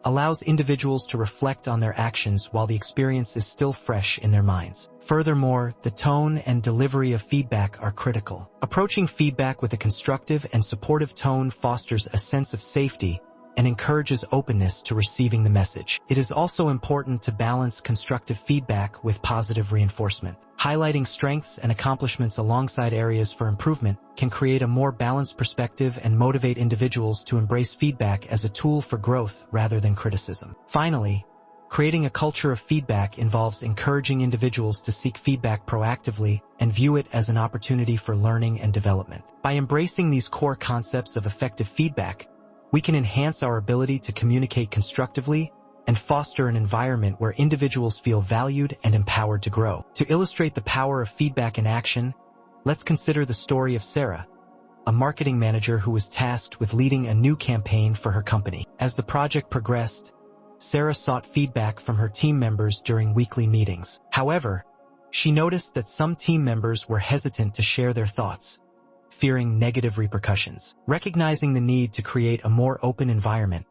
allows individuals to reflect on their actions while the experience is still fresh in their minds. Furthermore, the tone and delivery of feedback are critical. Approaching feedback with a constructive and supportive tone fosters a sense of safety and encourages openness to receiving the message. It is also important to balance constructive feedback with positive reinforcement. Highlighting strengths and accomplishments alongside areas for improvement can create a more balanced perspective and motivate individuals to embrace feedback as a tool for growth rather than criticism. Finally, creating a culture of feedback involves encouraging individuals to seek feedback proactively and view it as an opportunity for learning and development. By embracing these core concepts of effective feedback, we can enhance our ability to communicate constructively and foster an environment where individuals feel valued and empowered to grow. To illustrate the power of feedback in action, let's consider the story of Sarah, a marketing manager who was tasked with leading a new campaign for her company. As the project progressed, Sarah sought feedback from her team members during weekly meetings. However, she noticed that some team members were hesitant to share their thoughts, fearing negative repercussions. Recognizing the need to create a more open environment,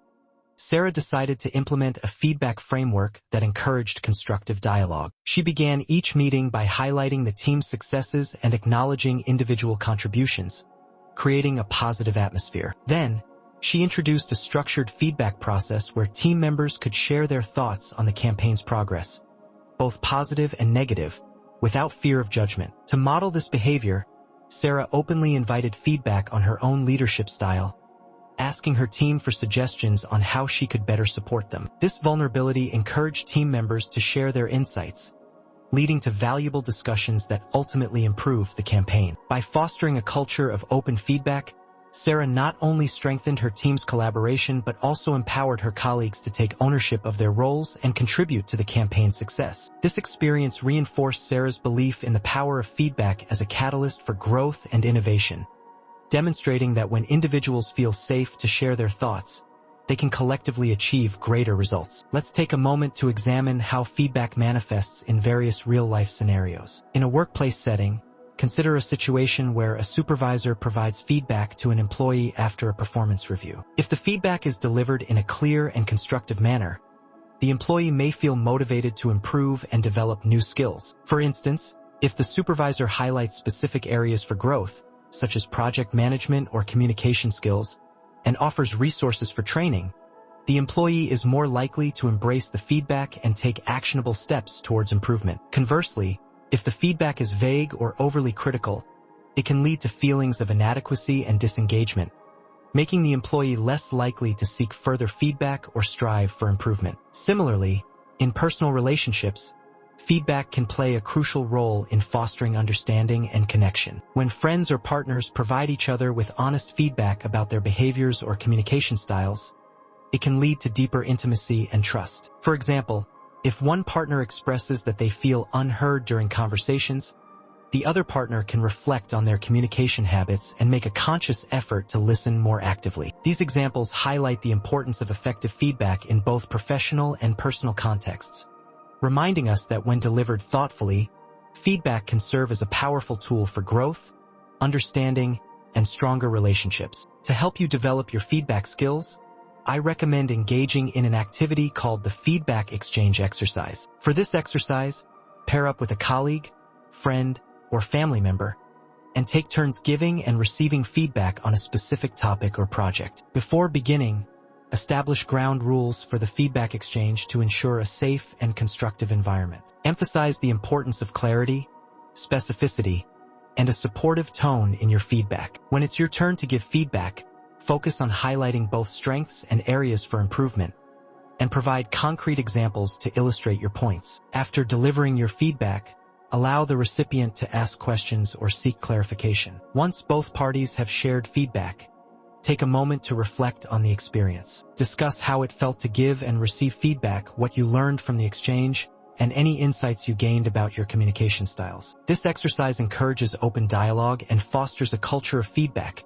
Sarah decided to implement a feedback framework that encouraged constructive dialogue. She began each meeting by highlighting the team's successes and acknowledging individual contributions, creating a positive atmosphere. Then, she introduced a structured feedback process where team members could share their thoughts on the campaign's progress, both positive and negative, without fear of judgment. To model this behavior, Sarah openly invited feedback on her own leadership style, asking her team for suggestions on how she could better support them. This vulnerability encouraged team members to share their insights, leading to valuable discussions that ultimately improved the campaign. By fostering a culture of open feedback, Sarah not only strengthened her team's collaboration but also empowered her colleagues to take ownership of their roles and contribute to the campaign's success. This experience reinforced Sarah's belief in the power of feedback as a catalyst for growth and innovation, demonstrating that when individuals feel safe to share their thoughts, they can collectively achieve greater results. Let's take a moment to examine how feedback manifests in various real-life scenarios. In a workplace setting, consider a situation where a supervisor provides feedback to an employee after a performance review. If the feedback is delivered in a clear and constructive manner, the employee may feel motivated to improve and develop new skills. For instance, if the supervisor highlights specific areas for growth, such as project management or communication skills, and offers resources for training, the employee is more likely to embrace the feedback and take actionable steps towards improvement. Conversely, if the feedback is vague or overly critical, it can lead to feelings of inadequacy and disengagement, making the employee less likely to seek further feedback or strive for improvement. Similarly, in personal relationships, feedback can play a crucial role in fostering understanding and connection. When friends or partners provide each other with honest feedback about their behaviors or communication styles, it can lead to deeper intimacy and trust. For example, if one partner expresses that they feel unheard during conversations, the other partner can reflect on their communication habits and make a conscious effort to listen more actively. These examples highlight the importance of effective feedback in both professional and personal contexts, reminding us that when delivered thoughtfully, feedback can serve as a powerful tool for growth, understanding, and stronger relationships. To help you develop your feedback skills, I recommend engaging in an activity called the feedback exchange exercise. For this exercise, pair up with a colleague, friend, or family member, and take turns giving and receiving feedback on a specific topic or project. Before beginning, establish ground rules for the feedback exchange to ensure a safe and constructive environment. Emphasize the importance of clarity, specificity, and a supportive tone in your feedback. When it's your turn to give feedback, focus on highlighting both strengths and areas for improvement, and provide concrete examples to illustrate your points. After delivering your feedback, allow the recipient to ask questions or seek clarification. Once both parties have shared feedback, take a moment to reflect on the experience. Discuss how it felt to give and receive feedback, what you learned from the exchange, and any insights you gained about your communication styles. This exercise encourages open dialogue and fosters a culture of feedback,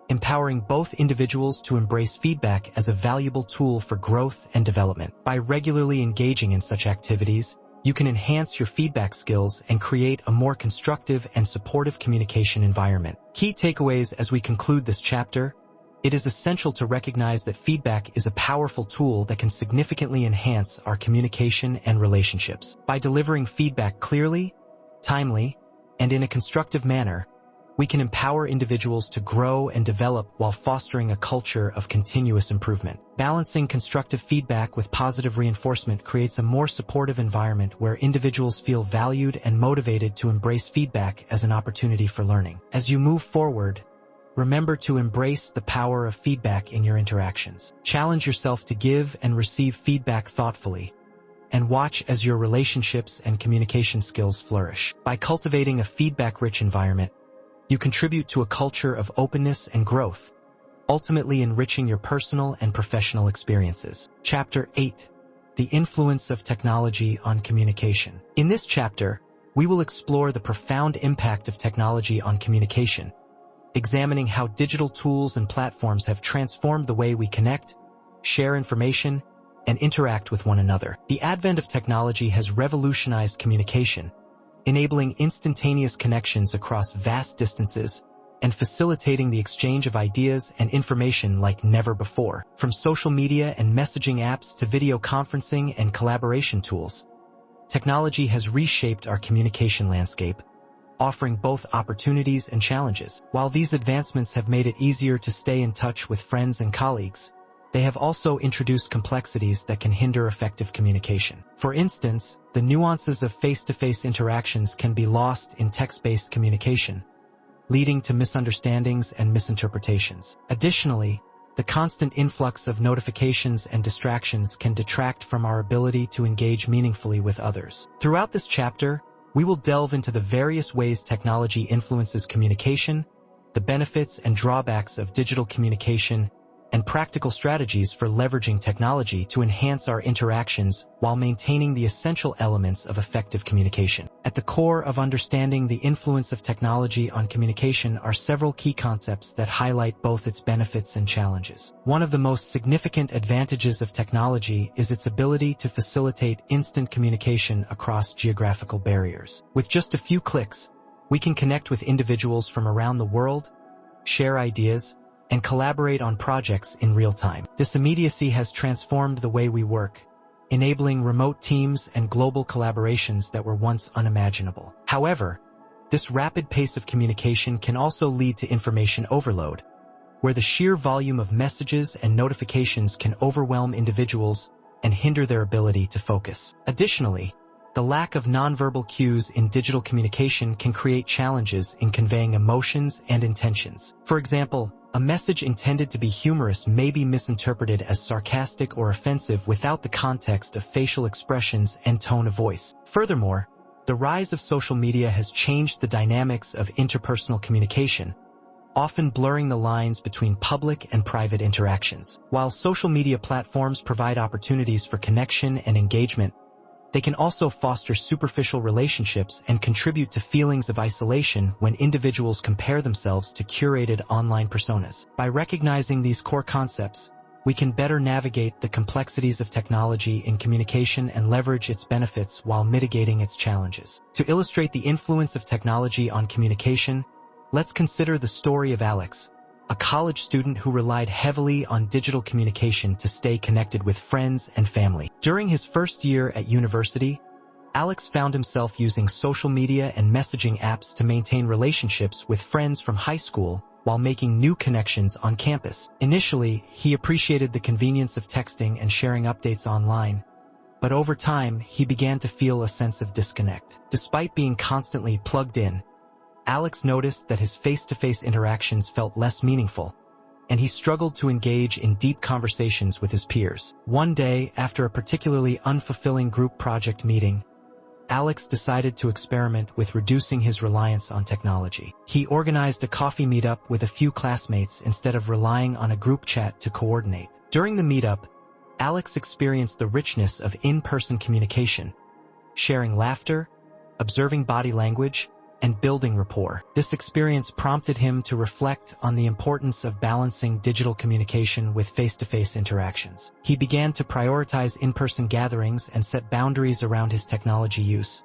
empowering both individuals to embrace feedback as a valuable tool for growth and development. By regularly engaging in such activities, you can enhance your feedback skills and create a more constructive and supportive communication environment. Key takeaways as we conclude this chapter: it is essential to recognize that feedback is a powerful tool that can significantly enhance our communication and relationships. By delivering feedback clearly, timely, and in a constructive manner, we can empower individuals to grow and develop while fostering a culture of continuous improvement. Balancing constructive feedback with positive reinforcement creates a more supportive environment where individuals feel valued and motivated to embrace feedback as an opportunity for learning. As you move forward, remember to embrace the power of feedback in your interactions. Challenge yourself to give and receive feedback thoughtfully, and watch as your relationships and communication skills flourish. By cultivating a feedback-rich environment, you contribute to a culture of openness and growth, ultimately enriching your personal and professional experiences. Chapter 8. The Influence of Technology on Communication. In this chapter, we will explore the profound impact of technology on communication, examining how digital tools and platforms have transformed the way we connect, share information, and interact with one another. The advent of technology has revolutionized communication, enabling instantaneous connections across vast distances and facilitating the exchange of ideas and information like never before. From social media and messaging apps to video conferencing and collaboration tools, technology has reshaped our communication landscape, offering both opportunities and challenges. While these advancements have made it easier to stay in touch with friends and colleagues, they have also introduced complexities that can hinder effective communication. For instance, the nuances of face-to-face interactions can be lost in text-based communication, leading to misunderstandings and misinterpretations. Additionally, the constant influx of notifications and distractions can detract from our ability to engage meaningfully with others. Throughout this chapter, we will delve into the various ways technology influences communication, the benefits and drawbacks of digital communication, and practical strategies for leveraging technology to enhance our interactions while maintaining the essential elements of effective communication. At the core of understanding the influence of technology on communication are several key concepts that highlight both its benefits and challenges. One of the most significant advantages of technology is its ability to facilitate instant communication across geographical barriers. With just a few clicks, we can connect with individuals from around the world, share ideas, and collaborate on projects in real time. This immediacy has transformed the way we work, enabling remote teams and global collaborations that were once unimaginable. However, this rapid pace of communication can also lead to information overload, where the sheer volume of messages and notifications can overwhelm individuals and hinder their ability to focus. Additionally, the lack of nonverbal cues in digital communication can create challenges in conveying emotions and intentions. For example, A message intended to be humorous may be misinterpreted as sarcastic or offensive without the context of facial expressions and tone of voice. Furthermore, the rise of social media has changed the dynamics of interpersonal communication, often blurring the lines between public and private interactions. While social media platforms provide opportunities for connection and engagement, they can also foster superficial relationships and contribute to feelings of isolation when individuals compare themselves to curated online personas. By recognizing these core concepts, we can better navigate the complexities of technology in communication and leverage its benefits while mitigating its challenges. To illustrate the influence of technology on communication, let's consider the story of Alex, a college student who relied heavily on digital communication to stay connected with friends and family. During his first year at university, Alex found himself using social media and messaging apps to maintain relationships with friends from high school while making new connections on campus. Initially, he appreciated the convenience of texting and sharing updates online, but over time, he began to feel a sense of disconnect. Despite being constantly plugged in, Alex noticed that his face-to-face interactions felt less meaningful, and he struggled to engage in deep conversations with his peers. One day, after a particularly unfulfilling group project meeting, Alex decided to experiment with reducing his reliance on technology. He organized a coffee meetup with a few classmates instead of relying on a group chat to coordinate. During the meetup, Alex experienced the richness of in-person communication, sharing laughter, observing body language, and building rapport. This experience prompted him to reflect on the importance of balancing digital communication with face-to-face interactions. He began to prioritize in-person gatherings and set boundaries around his technology use,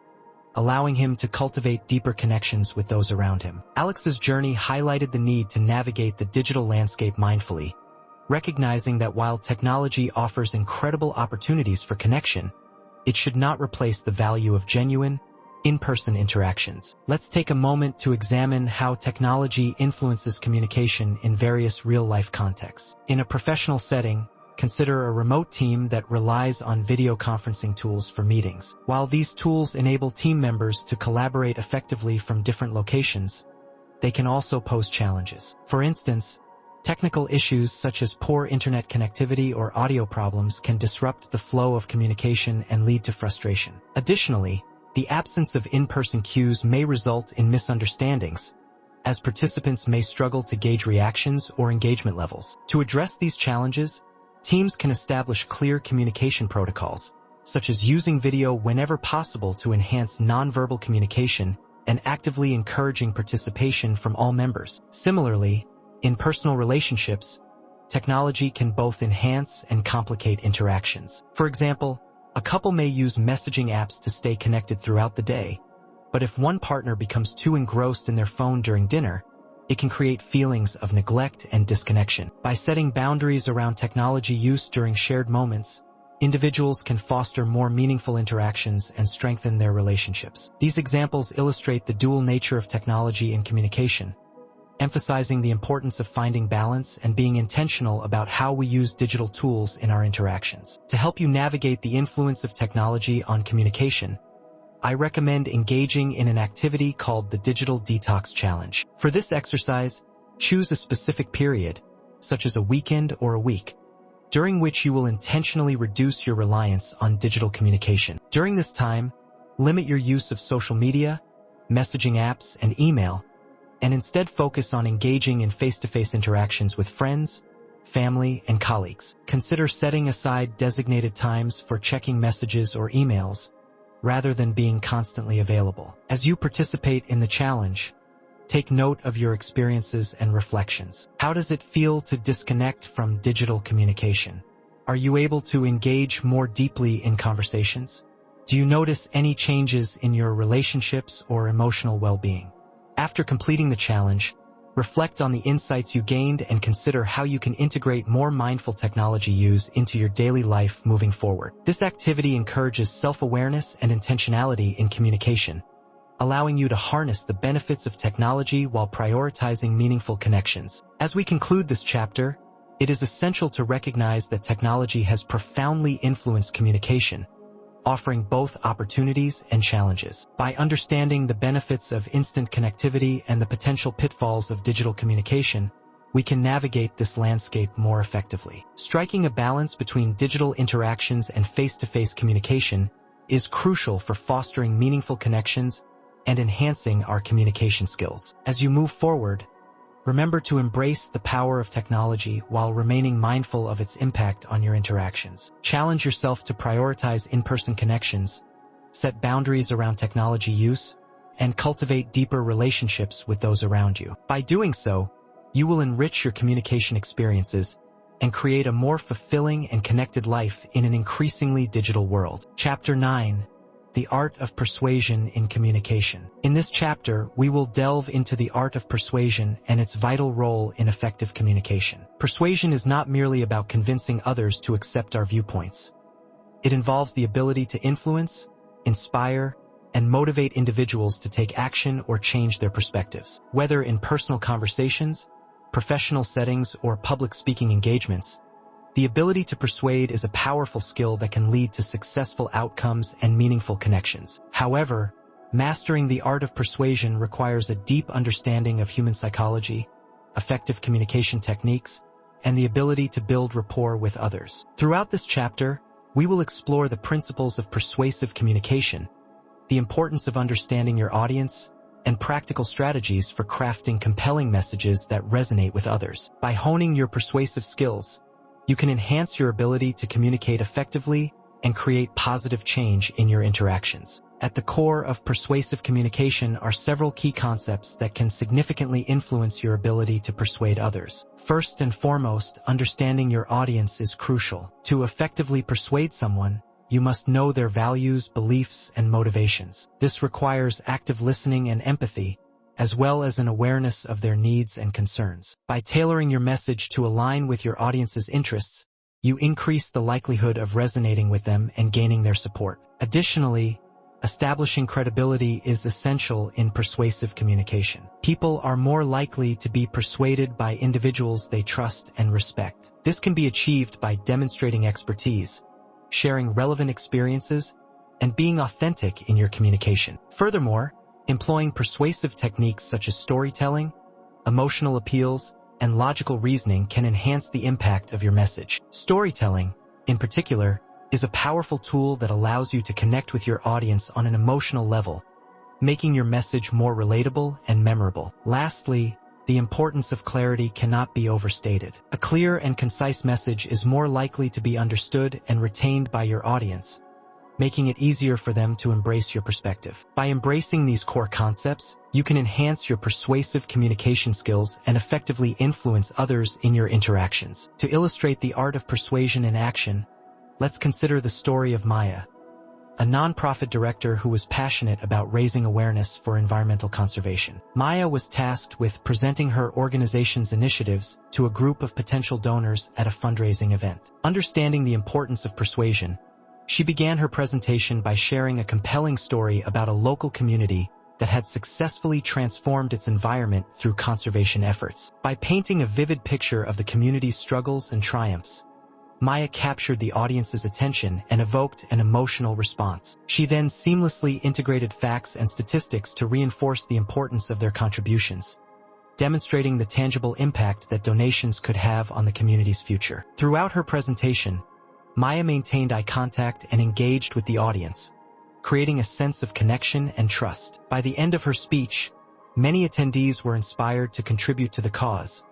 allowing him to cultivate deeper connections with those around him. Alex's journey highlighted the need to navigate the digital landscape mindfully, recognizing that while technology offers incredible opportunities for connection, it should not replace the value of genuine, in-person interactions. Let's take a moment to examine how technology influences communication in various real-life contexts. In a professional setting, consider a remote team that relies on video conferencing tools for meetings. While these tools enable team members to collaborate effectively from different locations, they can also pose challenges. For instance, technical issues such as poor internet connectivity or audio problems can disrupt the flow of communication and lead to frustration. Additionally, the absence of in-person cues may result in misunderstandings, as participants may struggle to gauge reactions or engagement levels. To address these challenges, teams can establish clear communication protocols, such as using video whenever possible to enhance nonverbal communication and actively encouraging participation from all members. Similarly, in personal relationships, technology can both enhance and complicate interactions. For example, a couple may use messaging apps to stay connected throughout the day, but if one partner becomes too engrossed in their phone during dinner, it can create feelings of neglect and disconnection. By setting boundaries around technology use during shared moments, individuals can foster more meaningful interactions and strengthen their relationships. These examples illustrate the dual nature of technology in communication, emphasizing the importance of finding balance and being intentional about how we use digital tools in our interactions. To help you navigate the influence of technology on communication, I recommend engaging in an activity called the Digital Detox Challenge. For this exercise, choose a specific period, such as a weekend or a week, during which you will intentionally reduce your reliance on digital communication. During this time, limit your use of social media, messaging apps, and email, and instead focus on engaging in face-to-face interactions with friends, family, and colleagues. Consider setting aside designated times for checking messages or emails, rather than being constantly available. As you participate in the challenge, take note of your experiences and reflections. How does it feel to disconnect from digital communication? Are you able to engage more deeply in conversations? Do you notice any changes in your relationships or emotional well-being? After completing the challenge, reflect on the insights you gained and consider how you can integrate more mindful technology use into your daily life moving forward. This activity encourages self-awareness and intentionality in communication, allowing you to harness the benefits of technology while prioritizing meaningful connections. As we conclude this chapter, it is essential to recognize that technology has profoundly influenced communication, offering both opportunities and challenges. By understanding the benefits of instant connectivity and the potential pitfalls of digital communication, we can navigate this landscape more effectively. Striking a balance between digital interactions and face-to-face communication is crucial for fostering meaningful connections and enhancing our communication skills. As you move forward, remember to embrace the power of technology while remaining mindful of its impact on your interactions. Challenge yourself to prioritize in-person connections, set boundaries around technology use, and cultivate deeper relationships with those around you. By doing so, you will enrich your communication experiences and create a more fulfilling and connected life in an increasingly digital world. Chapter 9. The Art of Persuasion in Communication. In this chapter, we will delve into the art of persuasion and its vital role in effective communication. Persuasion is not merely about convincing others to accept our viewpoints. It involves the ability to influence, inspire, and motivate individuals to take action or change their perspectives. Whether in personal conversations, professional settings, or public speaking engagements, the ability to persuade is a powerful skill that can lead to successful outcomes and meaningful connections. However, mastering the art of persuasion requires a deep understanding of human psychology, effective communication techniques, and the ability to build rapport with others. Throughout this chapter, we will explore the principles of persuasive communication, the importance of understanding your audience, and practical strategies for crafting compelling messages that resonate with others. By honing your persuasive skills, you can enhance your ability to communicate effectively and create positive change in your interactions. At the core of persuasive communication are several key concepts that can significantly influence your ability to persuade others. First and foremost, understanding your audience is crucial. To effectively persuade someone, you must know their values, beliefs, and motivations. This requires active listening and empathy, as well as an awareness of their needs and concerns. By tailoring your message to align with your audience's interests, you increase the likelihood of resonating with them and gaining their support. Additionally, establishing credibility is essential in persuasive communication. People are more likely to be persuaded by individuals they trust and respect. This can be achieved by demonstrating expertise, sharing relevant experiences, and being authentic in your communication. Furthermore, employing persuasive techniques such as storytelling, emotional appeals, and logical reasoning can enhance the impact of your message. Storytelling, in particular, is a powerful tool that allows you to connect with your audience on an emotional level, making your message more relatable and memorable. Lastly, the importance of clarity cannot be overstated. A clear and concise message is more likely to be understood and retained by your audience, making it easier for them to embrace your perspective. By embracing these core concepts, you can enhance your persuasive communication skills and effectively influence others in your interactions. To illustrate the art of persuasion in action, let's consider the story of Maya, a nonprofit director who was passionate about raising awareness for environmental conservation. Maya was tasked with presenting her organization's initiatives to a group of potential donors at a fundraising event. Understanding the importance of persuasion, she began her presentation by sharing a compelling story about a local community that had successfully transformed its environment through conservation efforts. By painting a vivid picture of the community's struggles and triumphs, Maya captured the audience's attention and evoked an emotional response. She then seamlessly integrated facts and statistics to reinforce the importance of their contributions, demonstrating the tangible impact that donations could have on the community's future. Throughout her presentation, Maya maintained eye contact and engaged with the audience, creating a sense of connection and trust. By the end of her speech, many attendees were inspired to contribute to the cause,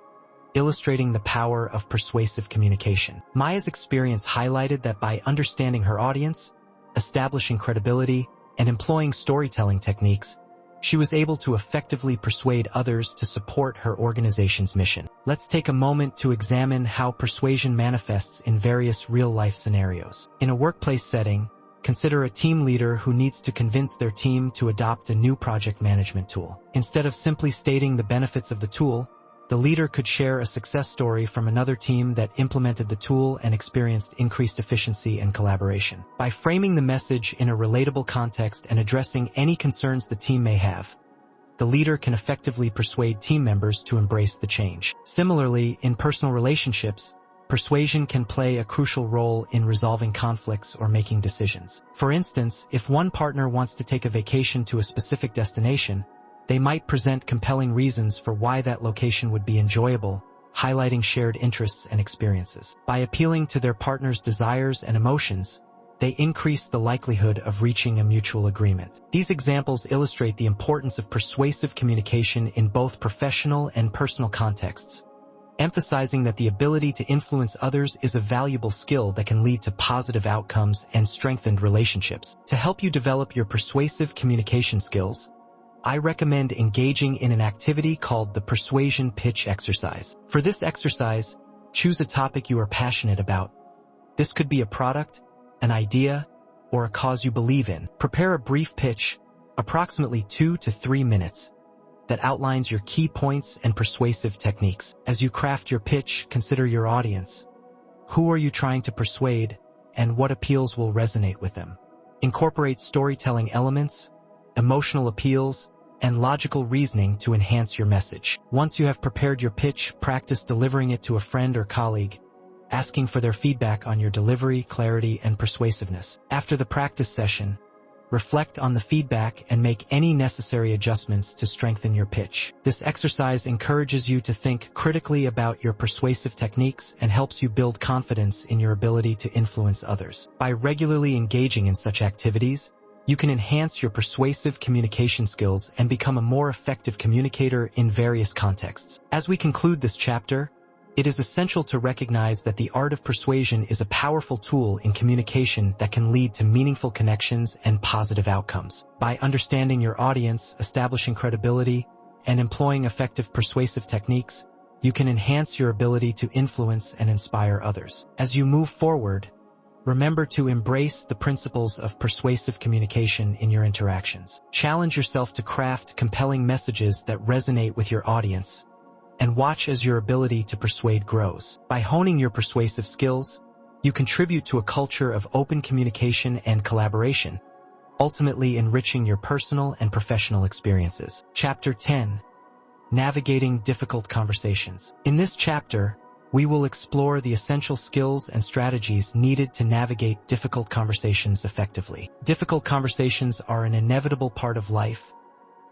illustrating the power of persuasive communication. Maya's experience highlighted that by understanding her audience, establishing credibility, and employing storytelling techniques, she was able to effectively persuade others to support her organization's mission. Let's take a moment to examine how persuasion manifests in various real-life scenarios. In a workplace setting, consider a team leader who needs to convince their team to adopt a new project management tool. Instead of simply stating the benefits of the tool, the leader could share a success story from another team that implemented the tool and experienced increased efficiency and collaboration. By framing the message in a relatable context and addressing any concerns the team may have, the leader can effectively persuade team members to embrace the change. Similarly, in personal relationships, persuasion can play a crucial role in resolving conflicts or making decisions. For instance, if one partner wants to take a vacation to a specific destination, they might present compelling reasons for why that location would be enjoyable highlighting shared interests and experiences. By appealing to their partner's desires and emotions, they increase the likelihood of reaching a mutual agreement. These examples illustrate the importance of persuasive communication in both professional and personal contexts, emphasizing that the ability to influence others is a valuable skill that can lead to positive outcomes and strengthened relationships. To help you develop your persuasive communication skills, I recommend engaging in an activity called the Persuasion Pitch Exercise. For this exercise, choose a topic you are passionate about. This could be a product, an idea, or a cause you believe in. Prepare a brief pitch, approximately 2 to 3 minutes, that outlines your key points and persuasive techniques. As you craft your pitch, consider your audience. Who are you trying to persuade, and what appeals will resonate with them? Incorporate storytelling elements, emotional appeals, and logical reasoning to enhance your message. Once you have prepared your pitch, practice delivering it to a friend or colleague, asking for their feedback on your delivery, clarity, and persuasiveness. After the practice session, reflect on the feedback and make any necessary adjustments to strengthen your pitch. This exercise encourages you to think critically about your persuasive techniques and helps you build confidence in your ability to influence others. By regularly engaging in such activities, you can enhance your persuasive communication skills and become a more effective communicator in various contexts. As we conclude this chapter, it is essential to recognize that the art of persuasion is a powerful tool in communication that can lead to meaningful connections and positive outcomes. By understanding your audience, establishing credibility, and employing effective persuasive techniques, you can enhance your ability to influence and inspire others. As you move forward, remember to embrace the principles of persuasive communication in your interactions. Challenge yourself to craft compelling messages that resonate with your audience, and watch as your ability to persuade grows. By honing your persuasive skills, you contribute to a culture of open communication and collaboration, ultimately enriching your personal and professional experiences. Chapter 10. Navigating Difficult Conversations. In this chapter, we will explore the essential skills and strategies needed to navigate difficult conversations effectively. Difficult conversations are an inevitable part of life,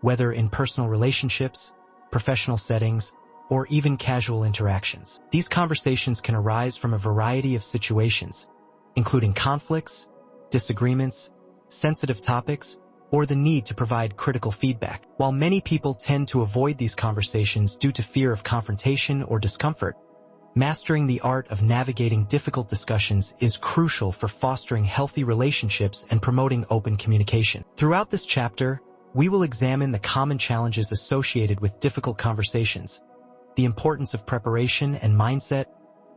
whether in personal relationships, professional settings, or even casual interactions. These conversations can arise from a variety of situations, including conflicts, disagreements, sensitive topics, or the need to provide critical feedback. While many people tend to avoid these conversations due to fear of confrontation or discomfort, mastering the art of navigating difficult discussions is crucial for fostering healthy relationships and promoting open communication. Throughout this chapter, we will examine the common challenges associated with difficult conversations, the importance of preparation and mindset,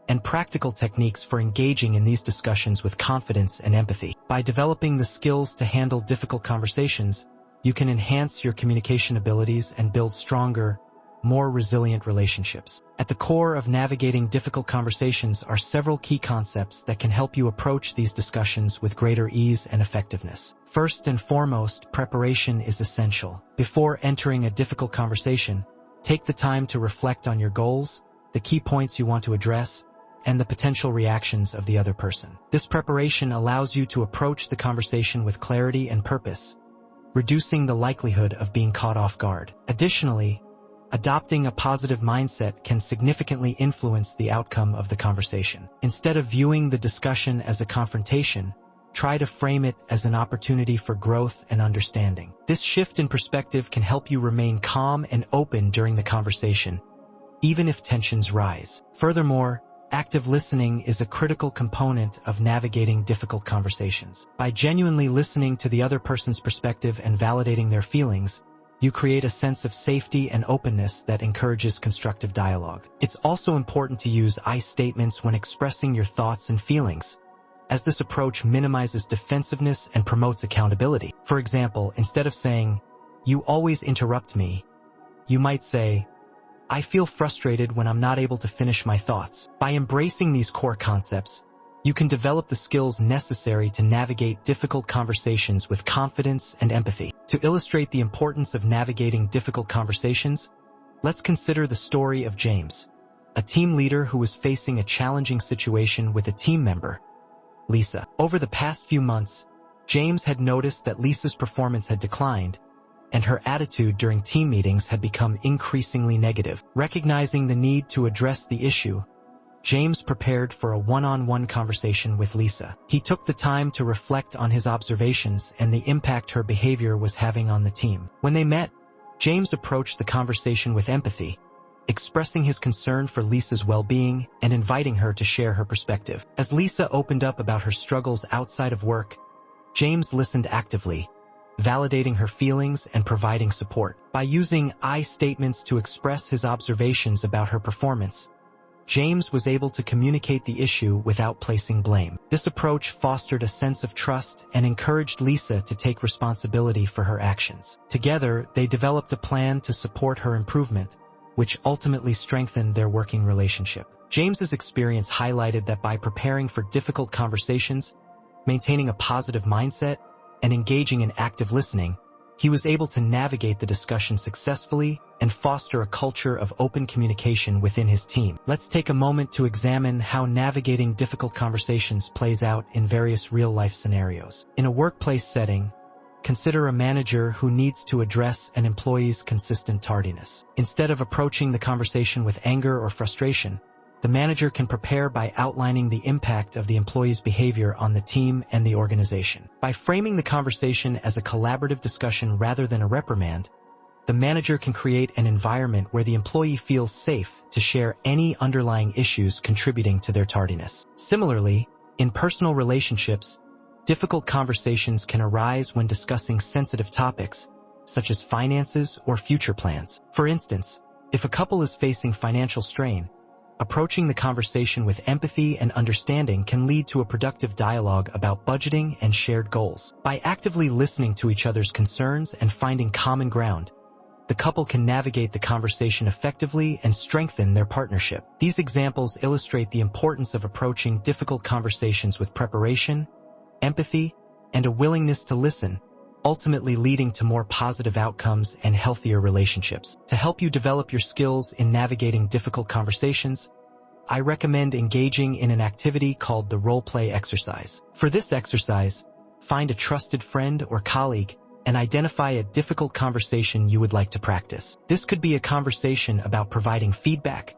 and practical techniques for engaging in these discussions with confidence and empathy. By developing the skills to handle difficult conversations, you can enhance your communication abilities and build stronger, more resilient relationships. At the core of navigating difficult conversations are several key concepts that can help you approach these discussions with greater ease and effectiveness. First and foremost, preparation is essential. Before entering a difficult conversation, take the time to reflect on your goals, the key points you want to address, and the potential reactions of the other person. This preparation allows you to approach the conversation with clarity and purpose, reducing the likelihood of being caught off guard. Additionally, adopting a positive mindset can significantly influence the outcome of the conversation. Instead of viewing the discussion as a confrontation, try to frame it as an opportunity for growth and understanding. This shift in perspective can help you remain calm and open during the conversation, even if tensions rise. Furthermore, active listening is a critical component of navigating difficult conversations. By genuinely listening to the other person's perspective and validating their feelings, you create a sense of safety and openness that encourages constructive dialogue. It's also important to use I statements when expressing your thoughts and feelings, as this approach minimizes defensiveness and promotes accountability. For example, instead of saying, "You always interrupt me," you might say, "I feel frustrated when I'm not able to finish my thoughts." By embracing these core concepts, you can develop the skills necessary to navigate difficult conversations with confidence and empathy. To illustrate the importance of navigating difficult conversations, let's consider the story of James, a team leader who was facing a challenging situation with a team member, Lisa. Over the past few months, James had noticed that Lisa's performance had declined, and her attitude during team meetings had become increasingly negative. Recognizing the need to address the issue, James prepared for a one-on-one conversation with Lisa. He took the time to reflect on his observations and the impact her behavior was having on the team. When they met, James approached the conversation with empathy, expressing his concern for Lisa's well-being and inviting her to share her perspective. As Lisa opened up about her struggles outside of work, James listened actively, validating her feelings and providing support. By using I statements to express his observations about her performance, James was able to communicate the issue without placing blame. This approach fostered a sense of trust and encouraged Lisa to take responsibility for her actions. Together, they developed a plan to support her improvement, which ultimately strengthened their working relationship. James's experience highlighted that by preparing for difficult conversations, maintaining a positive mindset, and engaging in active listening, he was able to navigate the discussion successfully and foster a culture of open communication within his team. Let's take a moment to examine how navigating difficult conversations plays out in various real-life scenarios. In a workplace setting, consider a manager who needs to address an employee's consistent tardiness. Instead of approaching the conversation with anger or frustration, the manager can prepare by outlining the impact of the employee's behavior on the team and the organization. By framing the conversation as a collaborative discussion rather than a reprimand, the manager can create an environment where the employee feels safe to share any underlying issues contributing to their tardiness. Similarly, in personal relationships, difficult conversations can arise when discussing sensitive topics, such as finances or future plans. For instance, if a couple is facing financial strain, approaching the conversation with empathy and understanding can lead to a productive dialogue about budgeting and shared goals. By actively listening to each other's concerns and finding common ground, the couple can navigate the conversation effectively and strengthen their partnership. These examples illustrate the importance of approaching difficult conversations with preparation, empathy, and a willingness to listen, ultimately leading to more positive outcomes and healthier relationships. To help you develop your skills in navigating difficult conversations, I recommend engaging in an activity called the role-play exercise. For this exercise, find a trusted friend or colleague and identify a difficult conversation you would like to practice. This could be a conversation about providing feedback,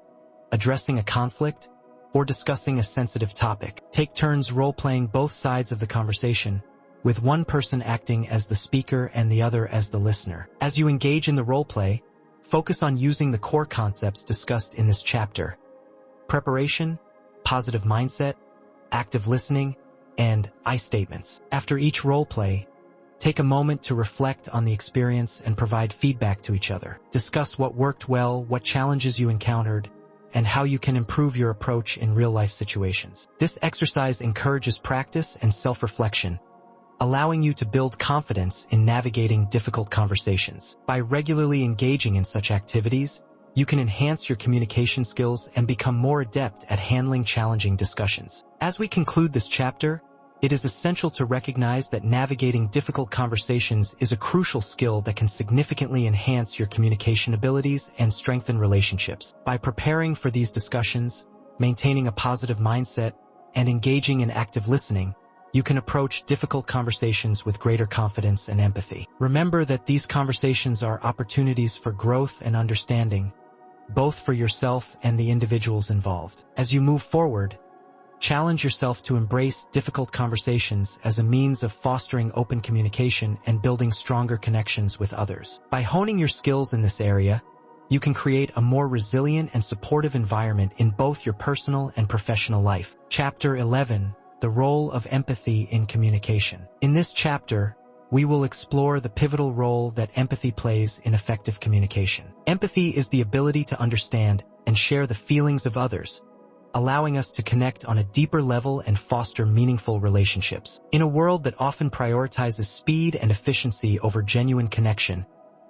addressing a conflict, or discussing a sensitive topic. Take turns role-playing both sides of the conversation, with one person acting as the speaker and the other as the listener. As you engage in the role-play, focus on using the core concepts discussed in this chapter: preparation, positive mindset, active listening, and I statements. After each role-play, take a moment to reflect on the experience and provide feedback to each other. Discuss what worked well, what challenges you encountered, and how you can improve your approach in real-life situations. This exercise encourages practice and self-reflection, allowing you to build confidence in navigating difficult conversations. By regularly engaging in such activities, you can enhance your communication skills and become more adept at handling challenging discussions. As we conclude this chapter, it is essential to recognize that navigating difficult conversations is a crucial skill that can significantly enhance your communication abilities and strengthen relationships. By preparing for these discussions, maintaining a positive mindset, and engaging in active listening, you can approach difficult conversations with greater confidence and empathy. Remember that these conversations are opportunities for growth and understanding, both for yourself and the individuals involved. As you move forward, challenge yourself to embrace difficult conversations as a means of fostering open communication and building stronger connections with others. By honing your skills in this area, you can create a more resilient and supportive environment in both your personal and professional life. Chapter 11. The role of empathy in communication. In this chapter, we will explore the pivotal role that empathy plays in effective communication. Empathy is the ability to understand and share the feelings of others, allowing us to connect on a deeper level and foster meaningful relationships. In a world that often prioritizes speed and efficiency over genuine connection,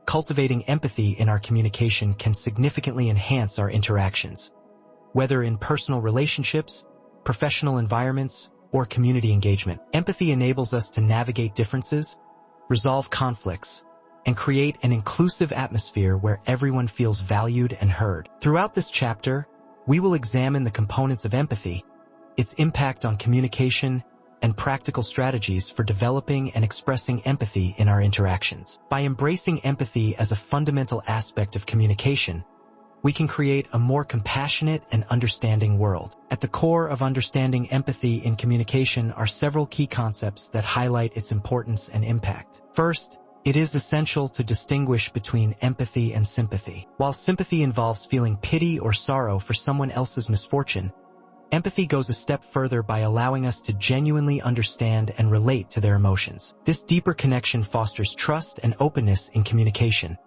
cultivating empathy in our communication can significantly enhance our interactions. Whether in personal relationships, professional environments, or community engagement, empathy enables us to navigate differences, resolve conflicts, and create an inclusive atmosphere where everyone feels valued and heard. Throughout this chapter, we will examine the components of empathy, its impact on communication, and practical strategies for developing and expressing empathy in our interactions. By embracing empathy as a fundamental aspect of communication, we can create a more compassionate and understanding world. At the core of understanding empathy in communication are several key concepts that highlight its importance and impact. First, it is essential to distinguish between empathy and sympathy. While sympathy involves feeling pity or sorrow for someone else's misfortune, empathy goes a step further by allowing us to genuinely understand and relate to their emotions. This deeper connection fosters trust and openness in communication,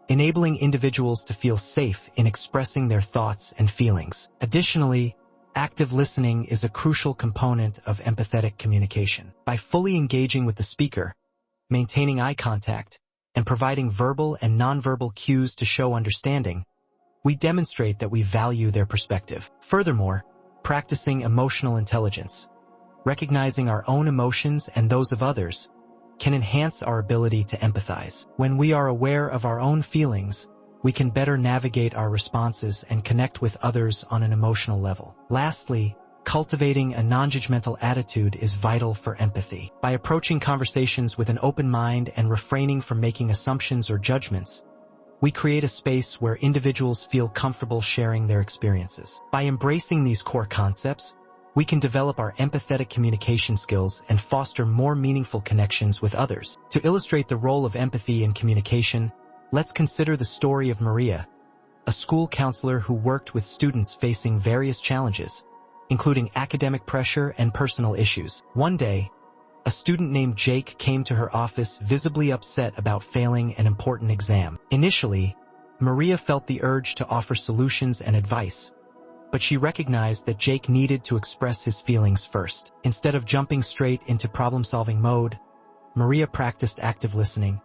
enabling individuals to feel safe in expressing their thoughts and feelings. Additionally, active listening is a crucial component of empathetic communication. By fully engaging with the speaker, maintaining eye contact, and providing verbal and nonverbal cues to show understanding, we demonstrate that we value their perspective. Furthermore, practicing emotional intelligence, recognizing our own emotions and those of others, can enhance our ability to empathize. When we are aware of our own feelings, we can better navigate our responses and connect with others on an emotional level. Lastly, cultivating a non-judgmental attitude is vital for empathy. By approaching conversations with an open mind and refraining from making assumptions or judgments, we create a space where individuals feel comfortable sharing their experiences. By embracing these core concepts, we can develop our empathetic communication skills and foster more meaningful connections with others. To illustrate the role of empathy in communication, let's consider the story of Maria, a school counselor who worked with students facing various challenges, including academic pressure and personal issues. One day, a student named Jake came to her office visibly upset about failing an important exam. Initially, Maria felt the urge to offer solutions and advice, but she recognized that Jake needed to express his feelings first. Instead of jumping straight into problem-solving mode, Maria practiced active listening,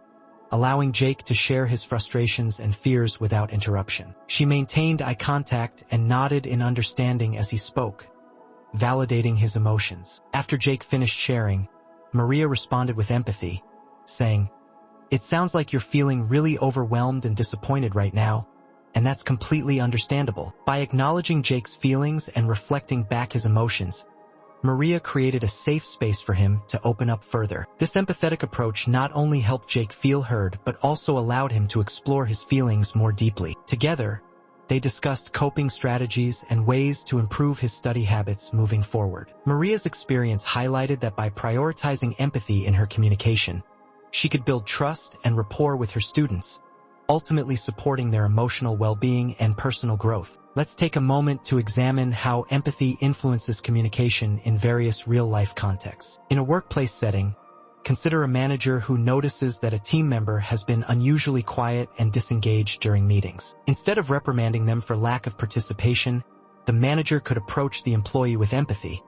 allowing Jake to share his frustrations and fears without interruption. She maintained eye contact and nodded in understanding as he spoke, validating his emotions. After Jake finished sharing, Maria responded with empathy, saying, "It sounds like you're feeling really overwhelmed and disappointed right now, and that's completely understandable." By acknowledging Jake's feelings and reflecting back his emotions, Maria created a safe space for him to open up further. This empathetic approach not only helped Jake feel heard, but also allowed him to explore his feelings more deeply. Together, they discussed coping strategies and ways to improve his study habits moving forward. Maria's experience highlighted that by prioritizing empathy in her communication, she could build trust and rapport with her students, ultimately supporting their emotional well-being and personal growth. Let's take a moment to examine how empathy influences communication in various real-life contexts. In a workplace setting, consider a manager who notices that a team member has been unusually quiet and disengaged during meetings. Instead of reprimanding them for lack of participation, the manager could approach the employee with empathy,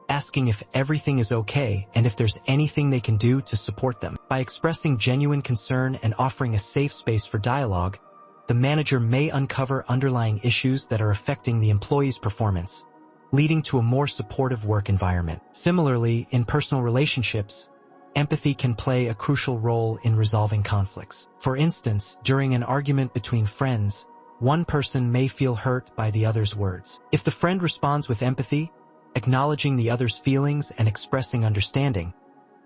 asking if everything is okay and if there's anything they can do to support them. By expressing genuine concern and offering a safe space for dialogue, the manager may uncover underlying issues that are affecting the employee's performance, leading to a more supportive work environment. Similarly, in personal relationships, empathy can play a crucial role in resolving conflicts. For instance, during an argument between friends, one person may feel hurt by the other's words. If the friend responds with empathy, acknowledging the other's feelings and expressing understanding,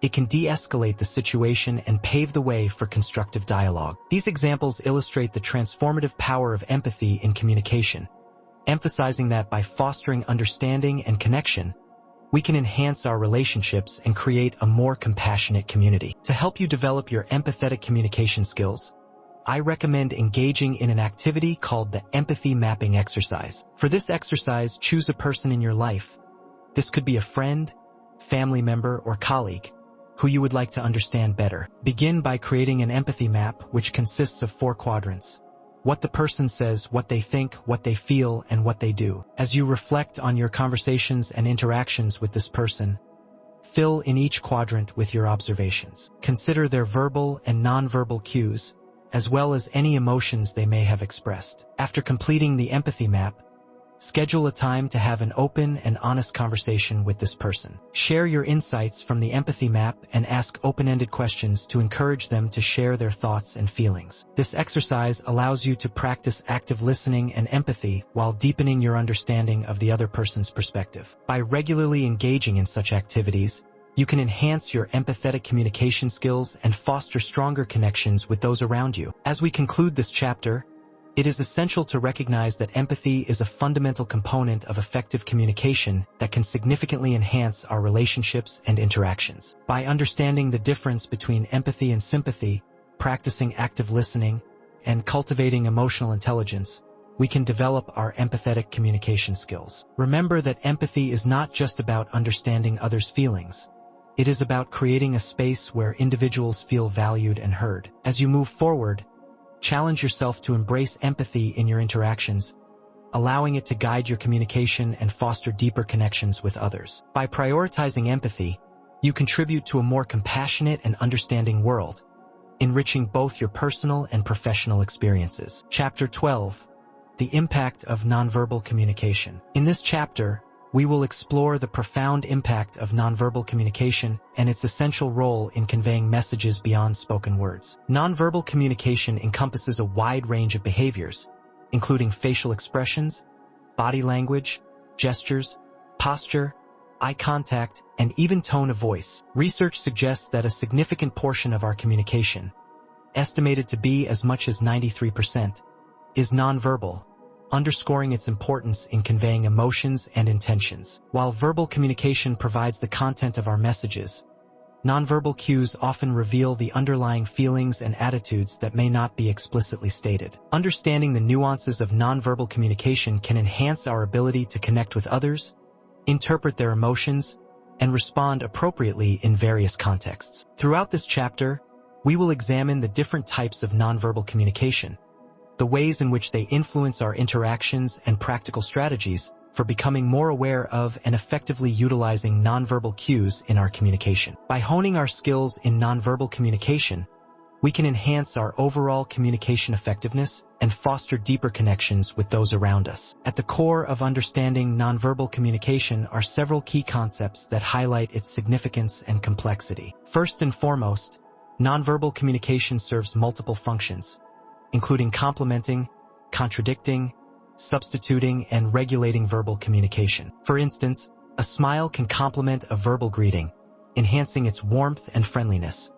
it can de-escalate the situation and pave the way for constructive dialogue. These examples illustrate the transformative power of empathy in communication, emphasizing that by fostering understanding and connection, we can enhance our relationships and create a more compassionate community. To help you develop your empathetic communication skills, I recommend engaging in an activity called the empathy mapping exercise. For this exercise, choose a person in your life. This could be a friend, family member, or colleague who you would like to understand better. Begin by creating an empathy map, which consists of 4 quadrants: what the person says, what they think, what they feel, and what they do. As you reflect on your conversations and interactions with this person, fill in each quadrant with your observations. Consider their verbal and nonverbal cues, as well as any emotions they may have expressed. After completing the empathy map, schedule a time to have an open and honest conversation with this person. Share your insights from the empathy map and ask open-ended questions to encourage them to share their thoughts and feelings. This exercise allows you to practice active listening and empathy while deepening your understanding of the other person's perspective. By regularly engaging in such activities, you can enhance your empathetic communication skills and foster stronger connections with those around you. As we conclude this chapter, it is essential to recognize that empathy is a fundamental component of effective communication that can significantly enhance our relationships and interactions. By understanding the difference between empathy and sympathy, practicing active listening, and cultivating emotional intelligence, we can develop our empathetic communication skills. Remember that empathy is not just about understanding others' feelings. It is about creating a space where individuals feel valued and heard. As you move forward, challenge yourself to embrace empathy in your interactions, allowing it to guide your communication and foster deeper connections with others. By prioritizing empathy, you contribute to a more compassionate and understanding world, enriching both your personal and professional experiences. Chapter 12. The impact of nonverbal communication. In this chapter, we will explore the profound impact of nonverbal communication and its essential role in conveying messages beyond spoken words. Nonverbal communication encompasses a wide range of behaviors, including facial expressions, body language, gestures, posture, eye contact, and even tone of voice. Research suggests that a significant portion of our communication, estimated to be as much as 93%, is nonverbal, underscoring its importance in conveying emotions and intentions. While verbal communication provides the content of our messages, nonverbal cues often reveal the underlying feelings and attitudes that may not be explicitly stated. Understanding the nuances of nonverbal communication can enhance our ability to connect with others, interpret their emotions, and respond appropriately in various contexts. Throughout this chapter, we will examine the different types of nonverbal communication, the ways in which they influence our interactions, and practical strategies for becoming more aware of and effectively utilizing nonverbal cues in our communication. By honing our skills in nonverbal communication, we can enhance our overall communication effectiveness and foster deeper connections with those around us. At the core of understanding nonverbal communication are several key concepts that highlight its significance and complexity. First and foremost, nonverbal communication serves multiple functions, including complementing, contradicting, substituting, and regulating verbal communication. For instance, a smile can complement a verbal greeting, enhancing its warmth and friendliness,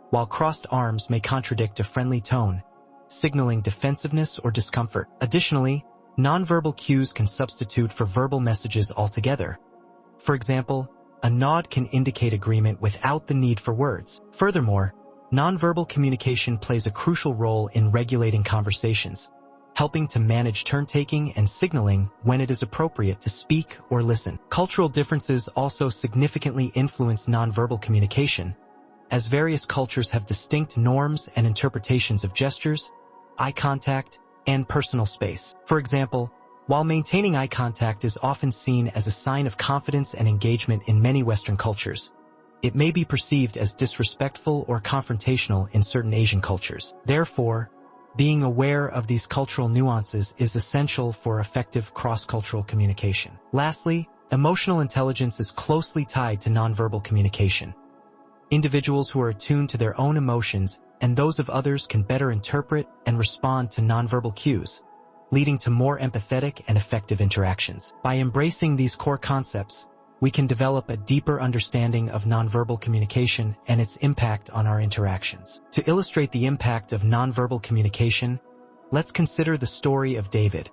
while crossed arms may contradict a friendly tone, signaling defensiveness or discomfort. Additionally, nonverbal cues can substitute for verbal messages altogether. For example, a nod can indicate agreement without the need for words. Furthermore, nonverbal communication plays a crucial role in regulating conversations, helping to manage turn-taking and signaling when it is appropriate to speak or listen. Cultural differences also significantly influence nonverbal communication, as various cultures have distinct norms and interpretations of gestures, eye contact, and personal space. For example, while maintaining eye contact is often seen as a sign of confidence and engagement in many Western cultures, it may be perceived as disrespectful or confrontational in certain Asian cultures. Therefore, being aware of these cultural nuances is essential for effective cross-cultural communication. Lastly, emotional intelligence is closely tied to nonverbal communication. Individuals who are attuned to their own emotions and those of others can better interpret and respond to nonverbal cues, leading to more empathetic and effective interactions. By embracing these core concepts, we can develop a deeper understanding of nonverbal communication and its impact on our interactions. To illustrate the impact of nonverbal communication, let's consider the story of David,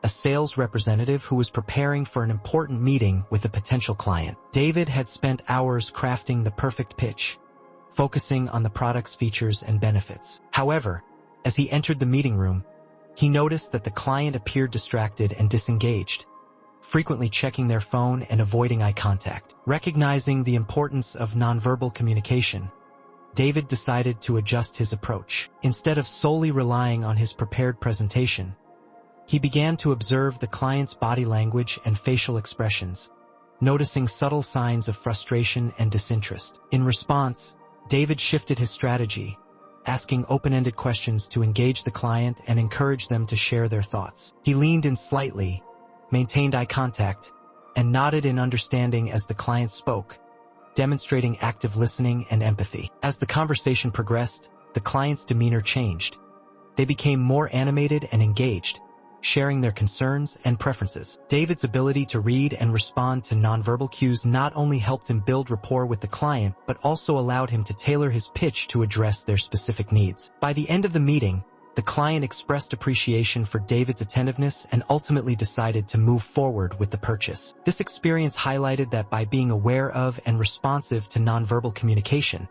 a sales representative who was preparing for an important meeting with a potential client. David had spent hours crafting the perfect pitch, focusing on the product's features and benefits. However, as he entered the meeting room, he noticed that the client appeared distracted and disengaged, frequently checking their phone and avoiding eye contact. Recognizing the importance of nonverbal communication, David decided to adjust his approach. Instead of solely relying on his prepared presentation, he began to observe the client's body language and facial expressions, noticing subtle signs of frustration and disinterest. In response, David shifted his strategy, asking open-ended questions to engage the client and encourage them to share their thoughts. He leaned in slightly, maintained eye contact, and nodded in understanding as the client spoke, demonstrating active listening and empathy. As the conversation progressed, the client's demeanor changed. They became more animated and engaged, sharing their concerns and preferences. David's ability to read and respond to nonverbal cues not only helped him build rapport with the client, but also allowed him to tailor his pitch to address their specific needs. By the end of the meeting, the client expressed appreciation for David's attentiveness and ultimately decided to move forward with the purchase. This experience highlighted that by being aware of and responsive to nonverbal communication,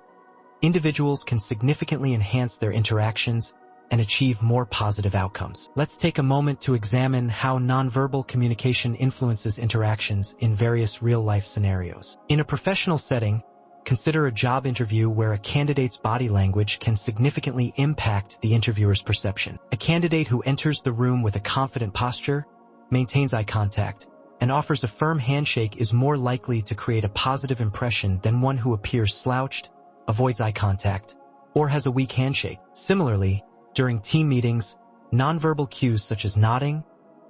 individuals can significantly enhance their interactions and achieve more positive outcomes. Let's take a moment to examine how nonverbal communication influences interactions in various real-life scenarios. In a professional setting, consider a job interview where a candidate's body language can significantly impact the interviewer's perception. A candidate who enters the room with a confident posture, maintains eye contact, and offers a firm handshake is more likely to create a positive impression than one who appears slouched, avoids eye contact, or has a weak handshake. Similarly, during team meetings, nonverbal cues such as nodding,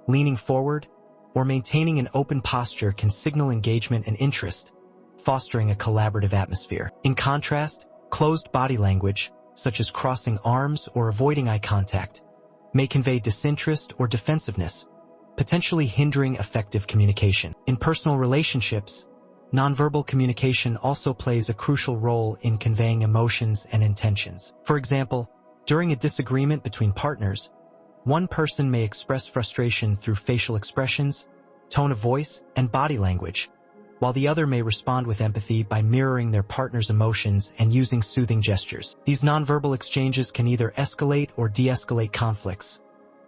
leaning forward, or maintaining an open posture can signal engagement and interest, fostering a collaborative atmosphere. In contrast, closed body language, such as crossing arms or avoiding eye contact, may convey disinterest or defensiveness, potentially hindering effective communication. In personal relationships, nonverbal communication also plays a crucial role in conveying emotions and intentions. For example, during a disagreement between partners, one person may express frustration through facial expressions, tone of voice, and body language, while the other may respond with empathy by mirroring their partner's emotions and using soothing gestures. These nonverbal exchanges can either escalate or de-escalate conflicts,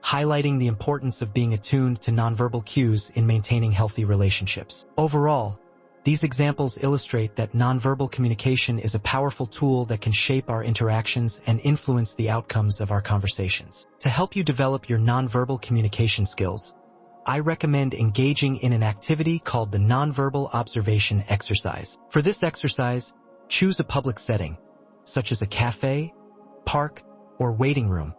highlighting the importance of being attuned to nonverbal cues in maintaining healthy relationships. Overall, these examples illustrate that nonverbal communication is a powerful tool that can shape our interactions and influence the outcomes of our conversations. To help you develop your nonverbal communication skills, I recommend engaging in an activity called the Nonverbal Observation Exercise. For this exercise, choose a public setting, such as a cafe, park, or waiting room,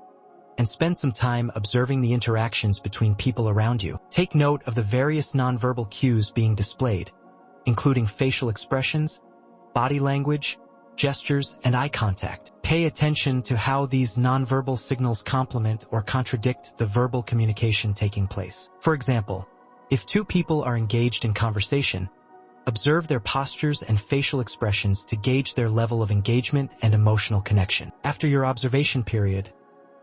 and spend some time observing the interactions between people around you. Take note of the various nonverbal cues being displayed, including facial expressions, body language, gestures, and eye contact. Pay attention to how these nonverbal signals complement or contradict the verbal communication taking place. For example, if two people are engaged in conversation, observe their postures and facial expressions to gauge their level of engagement and emotional connection. After your observation period,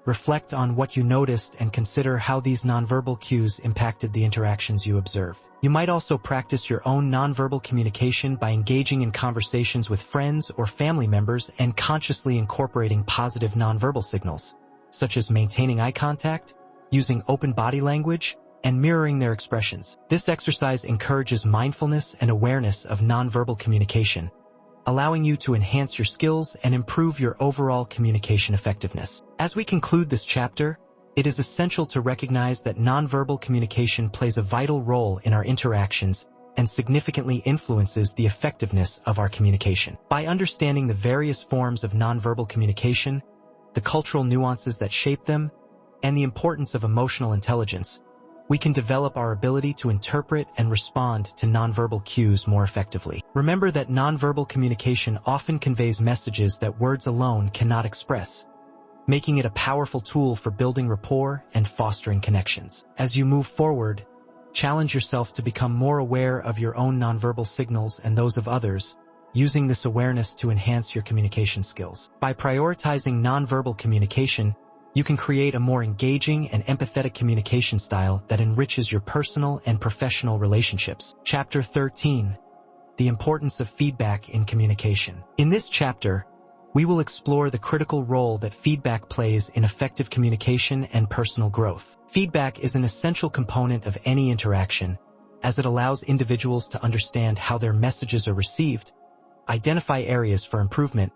reflect on what you noticed and consider how these nonverbal cues impacted the interactions you observed. You might also practice your own nonverbal communication by engaging in conversations with friends or family members and consciously incorporating positive nonverbal signals, such as maintaining eye contact, using open body language, and mirroring their expressions. This exercise encourages mindfulness and awareness of nonverbal communication, allowing you to enhance your skills and improve your overall communication effectiveness. As we conclude this chapter, it is essential to recognize that nonverbal communication plays a vital role in our interactions and significantly influences the effectiveness of our communication. By understanding the various forms of nonverbal communication, the cultural nuances that shape them, and the importance of emotional intelligence, we can develop our ability to interpret and respond to nonverbal cues more effectively. Remember that nonverbal communication often conveys messages that words alone cannot express, making it a powerful tool for building rapport and fostering connections. As you move forward, challenge yourself to become more aware of your own nonverbal signals and those of others, using this awareness to enhance your communication skills. By prioritizing nonverbal communication, you can create a more engaging and empathetic communication style that enriches your personal and professional relationships. Chapter 13. The Importance of Feedback in Communication. In this chapter, we will explore the critical role that feedback plays in effective communication and personal growth. Feedback is an essential component of any interaction, as it allows individuals to understand how their messages are received, identify areas for improvement,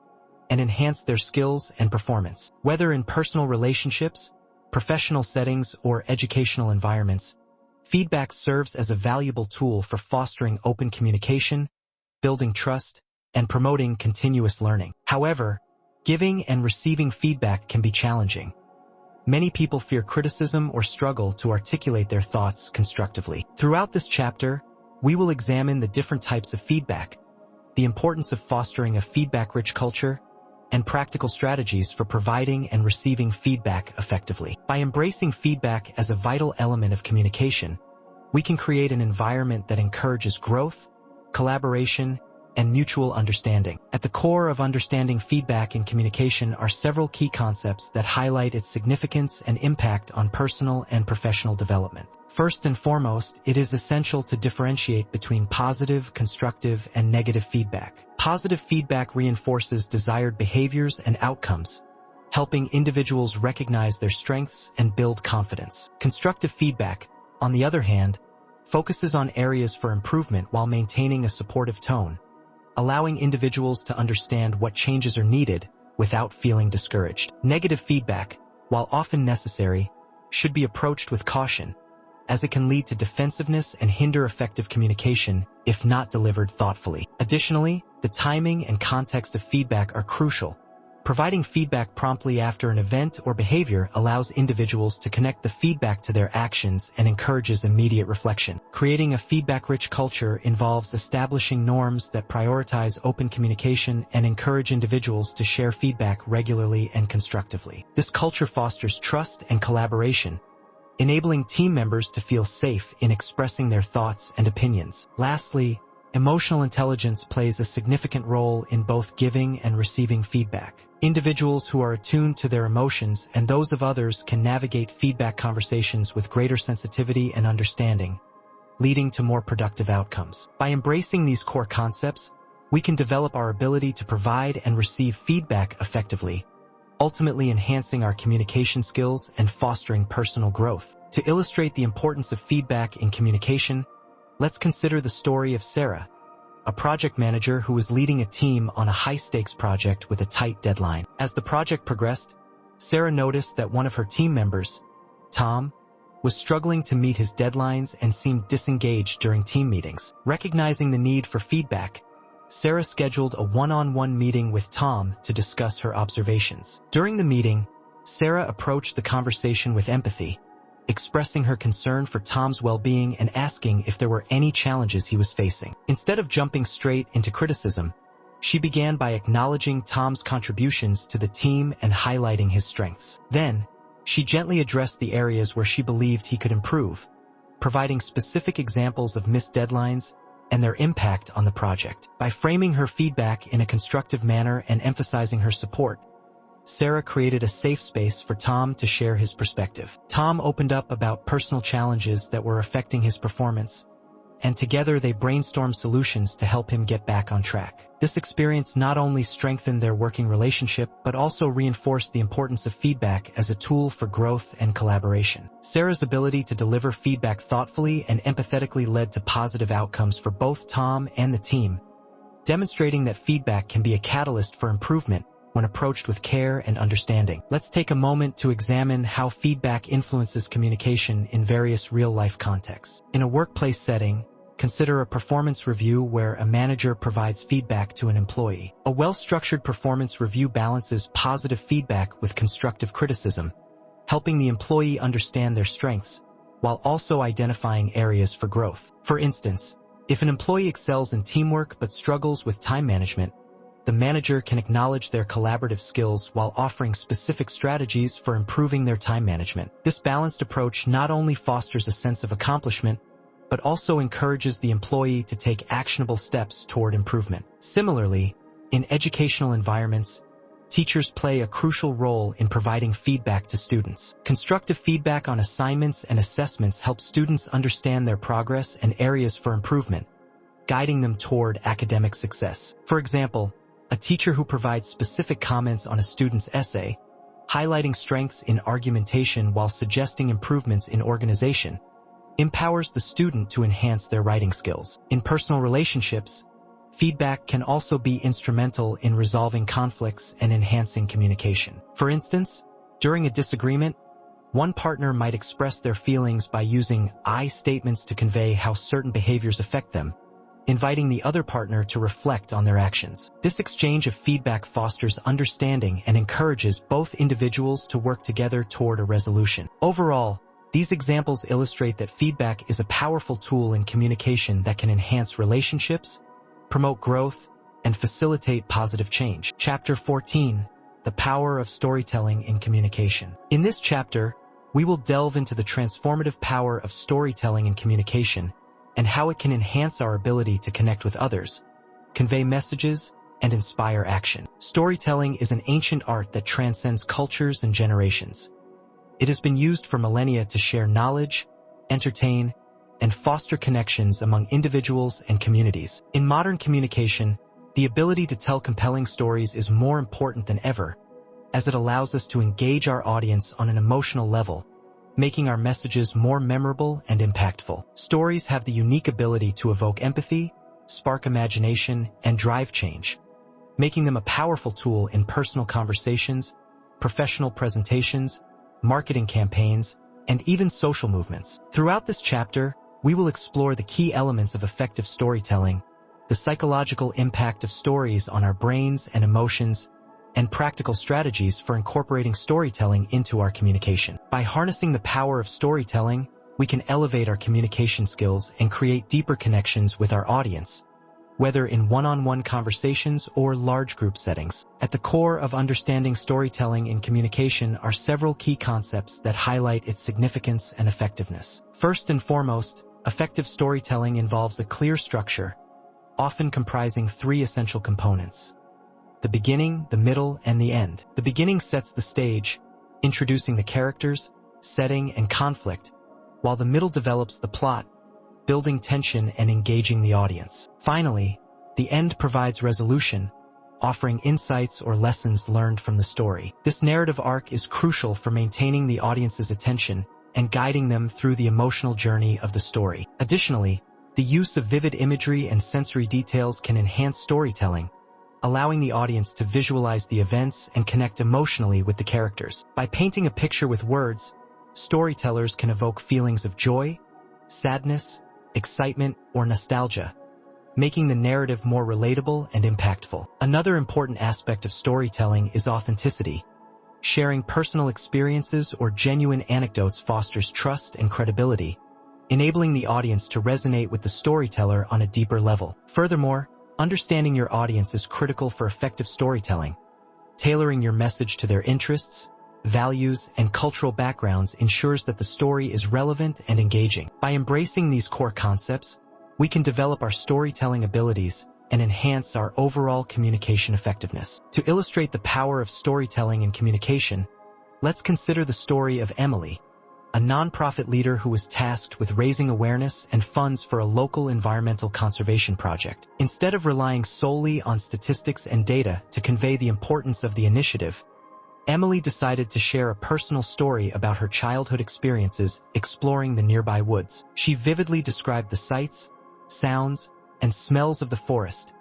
and enhance their skills and performance. Whether in personal relationships, professional settings, or educational environments, feedback serves as a valuable tool for fostering open communication, building trust, and promoting continuous learning. However, giving and receiving feedback can be challenging. Many people fear criticism or struggle to articulate their thoughts constructively. Throughout this chapter, we will examine the different types of feedback, the importance of fostering a feedback-rich culture, and practical strategies for providing and receiving feedback effectively. By embracing feedback as a vital element of communication, we can create an environment that encourages growth, collaboration, and mutual understanding. At the core of understanding feedback in communication are several key concepts that highlight its significance and impact on personal and professional development. First and foremost, it is essential to differentiate between positive, constructive, and negative feedback. Positive feedback reinforces desired behaviors and outcomes, helping individuals recognize their strengths and build confidence. Constructive feedback, on the other hand, focuses on areas for improvement while maintaining a supportive tone, allowing individuals to understand what changes are needed without feeling discouraged. Negative feedback, while often necessary, should be approached with caution, as it can lead to defensiveness and hinder effective communication if not delivered thoughtfully. Additionally, the timing and context of feedback are crucial. Providing feedback promptly after an event or behavior allows individuals to connect the feedback to their actions and encourages immediate reflection. Creating a feedback-rich culture involves establishing norms that prioritize open communication and encourage individuals to share feedback regularly and constructively. This culture fosters trust and collaboration, enabling team members to feel safe in expressing their thoughts and opinions. Lastly, emotional intelligence plays a significant role in both giving and receiving feedback. Individuals who are attuned to their emotions and those of others can navigate feedback conversations with greater sensitivity and understanding, leading to more productive outcomes. By embracing these core concepts, we can develop our ability to provide and receive feedback effectively, ultimately enhancing our communication skills and fostering personal growth. To illustrate the importance of feedback in communication, let's consider the story of Sarah, a project manager who was leading a team on a high-stakes project with a tight deadline. As the project progressed, Sarah noticed that one of her team members, Tom, was struggling to meet his deadlines and seemed disengaged during team meetings. Recognizing the need for feedback, Sarah scheduled a one-on-one meeting with Tom to discuss her observations. During the meeting, Sarah approached the conversation with empathy, expressing her concern for Tom's well-being and asking if there were any challenges he was facing. Instead of jumping straight into criticism, she began by acknowledging Tom's contributions to the team and highlighting his strengths. Then, she gently addressed the areas where she believed he could improve, providing specific examples of missed deadlines and their impact on the project. By framing her feedback in a constructive manner and emphasizing her support, Sarah created a safe space for Tom to share his perspective. Tom opened up about personal challenges that were affecting his performance, and together they brainstormed solutions to help him get back on track. This experience not only strengthened their working relationship, but also reinforced the importance of feedback as a tool for growth and collaboration. Sarah's ability to deliver feedback thoughtfully and empathetically led to positive outcomes for both Tom and the team, demonstrating that feedback can be a catalyst for improvement when approached with care and understanding. Let's take a moment to examine how feedback influences communication in various real-life contexts. In a workplace setting, consider a performance review where a manager provides feedback to an employee. A well-structured performance review balances positive feedback with constructive criticism, helping the employee understand their strengths, while also identifying areas for growth. For instance, if an employee excels in teamwork but struggles with time management, the manager can acknowledge their collaborative skills while offering specific strategies for improving their time management. This balanced approach not only fosters a sense of accomplishment, but also encourages the employee to take actionable steps toward improvement. Similarly, in educational environments, teachers play a crucial role in providing feedback to students. Constructive feedback on assignments and assessments helps students understand their progress and areas for improvement, guiding them toward academic success. For example, a teacher who provides specific comments on a student's essay, highlighting strengths in argumentation while suggesting improvements in organization, empowers the student to enhance their writing skills. In personal relationships, feedback can also be instrumental in resolving conflicts and enhancing communication. For instance, during a disagreement, one partner might express their feelings by using I statements to convey how certain behaviors affect them, inviting the other partner to reflect on their actions. This exchange of feedback fosters understanding and encourages both individuals to work together toward a resolution. Overall, these examples illustrate that feedback is a powerful tool in communication that can enhance relationships, promote growth, and facilitate positive change. Chapter 14, The Power of Storytelling in Communication. In this chapter, we will delve into the transformative power of storytelling in communication and how it can enhance our ability to connect with others, convey messages, and inspire action. Storytelling is an ancient art that transcends cultures and generations. It has been used for millennia to share knowledge, entertain, and foster connections among individuals and communities. In modern communication, the ability to tell compelling stories is more important than ever, as it allows us to engage our audience on an emotional level, making our messages more memorable and impactful. Stories have the unique ability to evoke empathy, spark imagination, and drive change, making them a powerful tool in personal conversations, professional presentations, marketing campaigns, and even social movements. Throughout this chapter, we will explore the key elements of effective storytelling, the psychological impact of stories on our brains and emotions, and practical strategies for incorporating storytelling into our communication. By harnessing the power of storytelling, we can elevate our communication skills and create deeper connections with our audience, whether in one-on-one conversations or large group settings. At the core of understanding storytelling in communication are several key concepts that highlight its significance and effectiveness. First and foremost, effective storytelling involves a clear structure, often comprising three essential components: the beginning, the middle, and the end. The beginning sets the stage, introducing the characters, setting, and conflict, while the middle develops the plot, building tension and engaging the audience. Finally, the end provides resolution, offering insights or lessons learned from the story. This narrative arc is crucial for maintaining the audience's attention and guiding them through the emotional journey of the story. Additionally, the use of vivid imagery and sensory details can enhance storytelling, allowing the audience to visualize the events and connect emotionally with the characters. By painting a picture with words, storytellers can evoke feelings of joy, sadness, excitement, or nostalgia, making the narrative more relatable and impactful. Another important aspect of storytelling is authenticity. Sharing personal experiences or genuine anecdotes fosters trust and credibility, enabling the audience to resonate with the storyteller on a deeper level. Furthermore, understanding your audience is critical for effective storytelling. Tailoring your message to their interests, values, and cultural backgrounds ensures that the story is relevant and engaging. By embracing these core concepts, we can develop our storytelling abilities and enhance our overall communication effectiveness. To illustrate the power of storytelling in communication, let's consider the story of Emily, a nonprofit leader who was tasked with raising awareness and funds for a local environmental conservation project. Instead of relying solely on statistics and data to convey the importance of the initiative, Emily decided to share a personal story about her childhood experiences exploring the nearby woods. She vividly described the sights, sounds, and smells of the forest,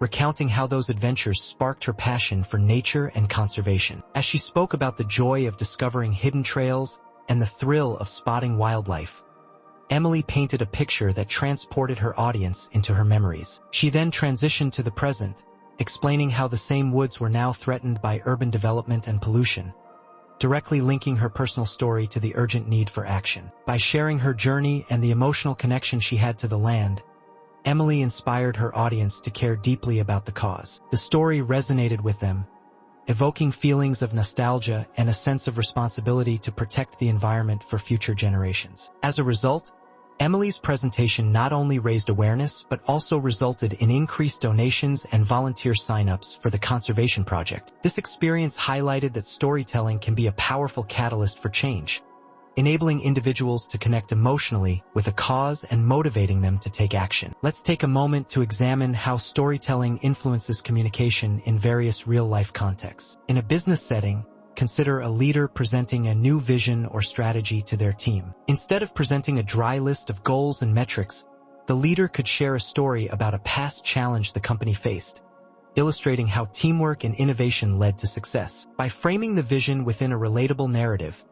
recounting how those adventures sparked her passion for nature and conservation. As she spoke about the joy of discovering hidden trails and the thrill of spotting wildlife, Emily painted a picture that transported her audience into her memories. She then transitioned to the present, explaining how the same woods were now threatened by urban development and pollution, directly linking her personal story to the urgent need for action. By sharing her journey and the emotional connection she had to the land, Emily inspired her audience to care deeply about the cause. The story resonated with them, evoking feelings of nostalgia and a sense of responsibility to protect the environment for future generations. As a result, Emily's presentation not only raised awareness but also resulted in increased donations and volunteer sign-ups for the conservation project. This experience highlighted that storytelling can be a powerful catalyst for change, enabling individuals to connect emotionally with a cause and motivating them to take action. Let's take a moment to examine how storytelling influences communication in various real-life contexts. In a business setting, consider a leader presenting a new vision or strategy to their team. Instead of presenting a dry list of goals and metrics, the leader could share a story about a past challenge the company faced, illustrating how teamwork and innovation led to success. By framing the vision within a relatable narrative,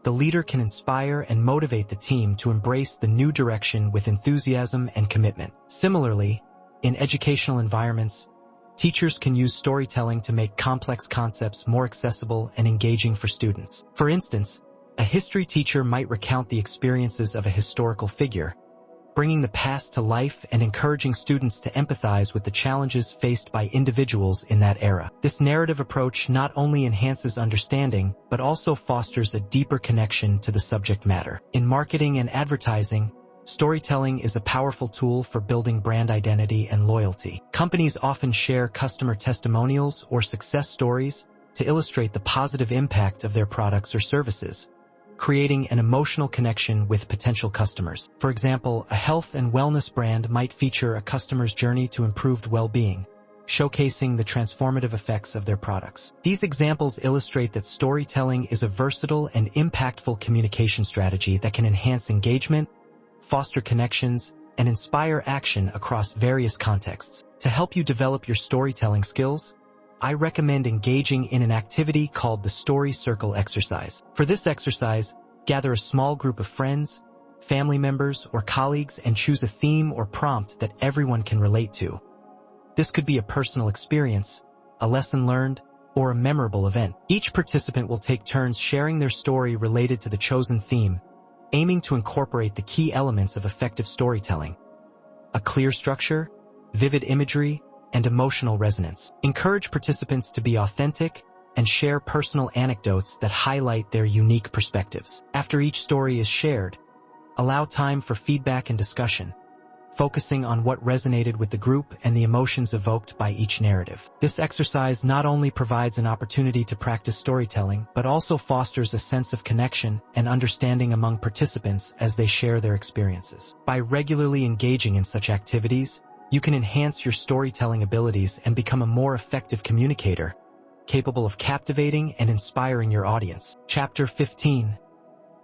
the leader can inspire and motivate the team to embrace the new direction with enthusiasm and commitment. Similarly, in educational environments, teachers can use storytelling to make complex concepts more accessible and engaging for students. For instance, a history teacher might recount the experiences of a historical figure, bringing the past to life and encouraging students to empathize with the challenges faced by individuals in that era. This narrative approach not only enhances understanding, but also fosters a deeper connection to the subject matter. In marketing and advertising, storytelling is a powerful tool for building brand identity and loyalty. Companies often share customer testimonials or success stories to illustrate the positive impact of their products or services, creating an emotional connection with potential customers. For example, a health and wellness brand might feature a customer's journey to improved well-being, showcasing the transformative effects of their products. These examples illustrate that storytelling is a versatile and impactful communication strategy that can enhance engagement, foster connections, and inspire action across various contexts. To help you develop your storytelling skills, I recommend engaging in an activity called the Story Circle exercise. For this exercise, gather a small group of friends, family members, or colleagues and choose a theme or prompt that everyone can relate to. This could be a personal experience, a lesson learned, or a memorable event. Each participant will take turns sharing their story related to the chosen theme, aiming to incorporate the key elements of effective storytelling: a clear structure, vivid imagery, and emotional resonance. Encourage participants to be authentic and share personal anecdotes that highlight their unique perspectives. After each story is shared, allow time for feedback and discussion, focusing on what resonated with the group and the emotions evoked by each narrative. This exercise not only provides an opportunity to practice storytelling, but also fosters a sense of connection and understanding among participants as they share their experiences. By regularly engaging in such activities, you can enhance your storytelling abilities and become a more effective communicator, capable of captivating and inspiring your audience. Chapter 15.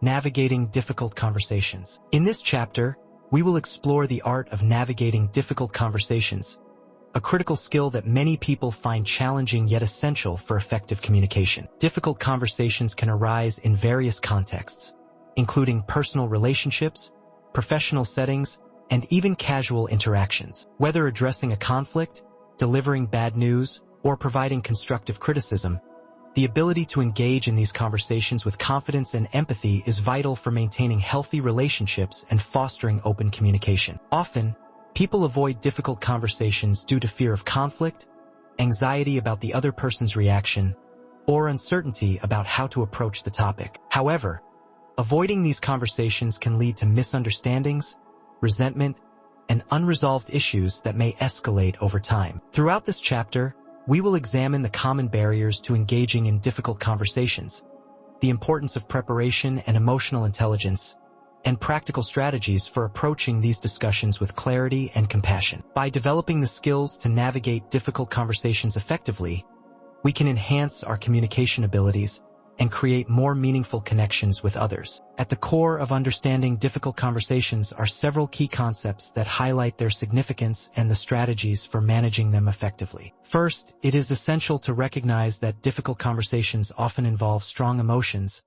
Navigating Difficult Conversations. In this chapter, we will explore the art of navigating difficult conversations, a critical skill that many people find challenging yet essential for effective communication. Difficult conversations can arise in various contexts, including personal relationships, professional settings, and even casual interactions. Whether addressing a conflict, delivering bad news, or providing constructive criticism, the ability to engage in these conversations with confidence and empathy is vital for maintaining healthy relationships and fostering open communication. Often, people avoid difficult conversations due to fear of conflict, anxiety about the other person's reaction, or uncertainty about how to approach the topic. However, avoiding these conversations can lead to misunderstandings, resentment, and unresolved issues that may escalate over time. Throughout this chapter, we will examine the common barriers to engaging in difficult conversations, the importance of preparation and emotional intelligence, and practical strategies for approaching these discussions with clarity and compassion. By developing the skills to navigate difficult conversations effectively, we can enhance our communication abilities and create more meaningful connections with others. At the core of understanding difficult conversations are several key concepts that highlight their significance and the strategies for managing them effectively. First, it is essential to recognize that difficult conversations often involve strong emotions,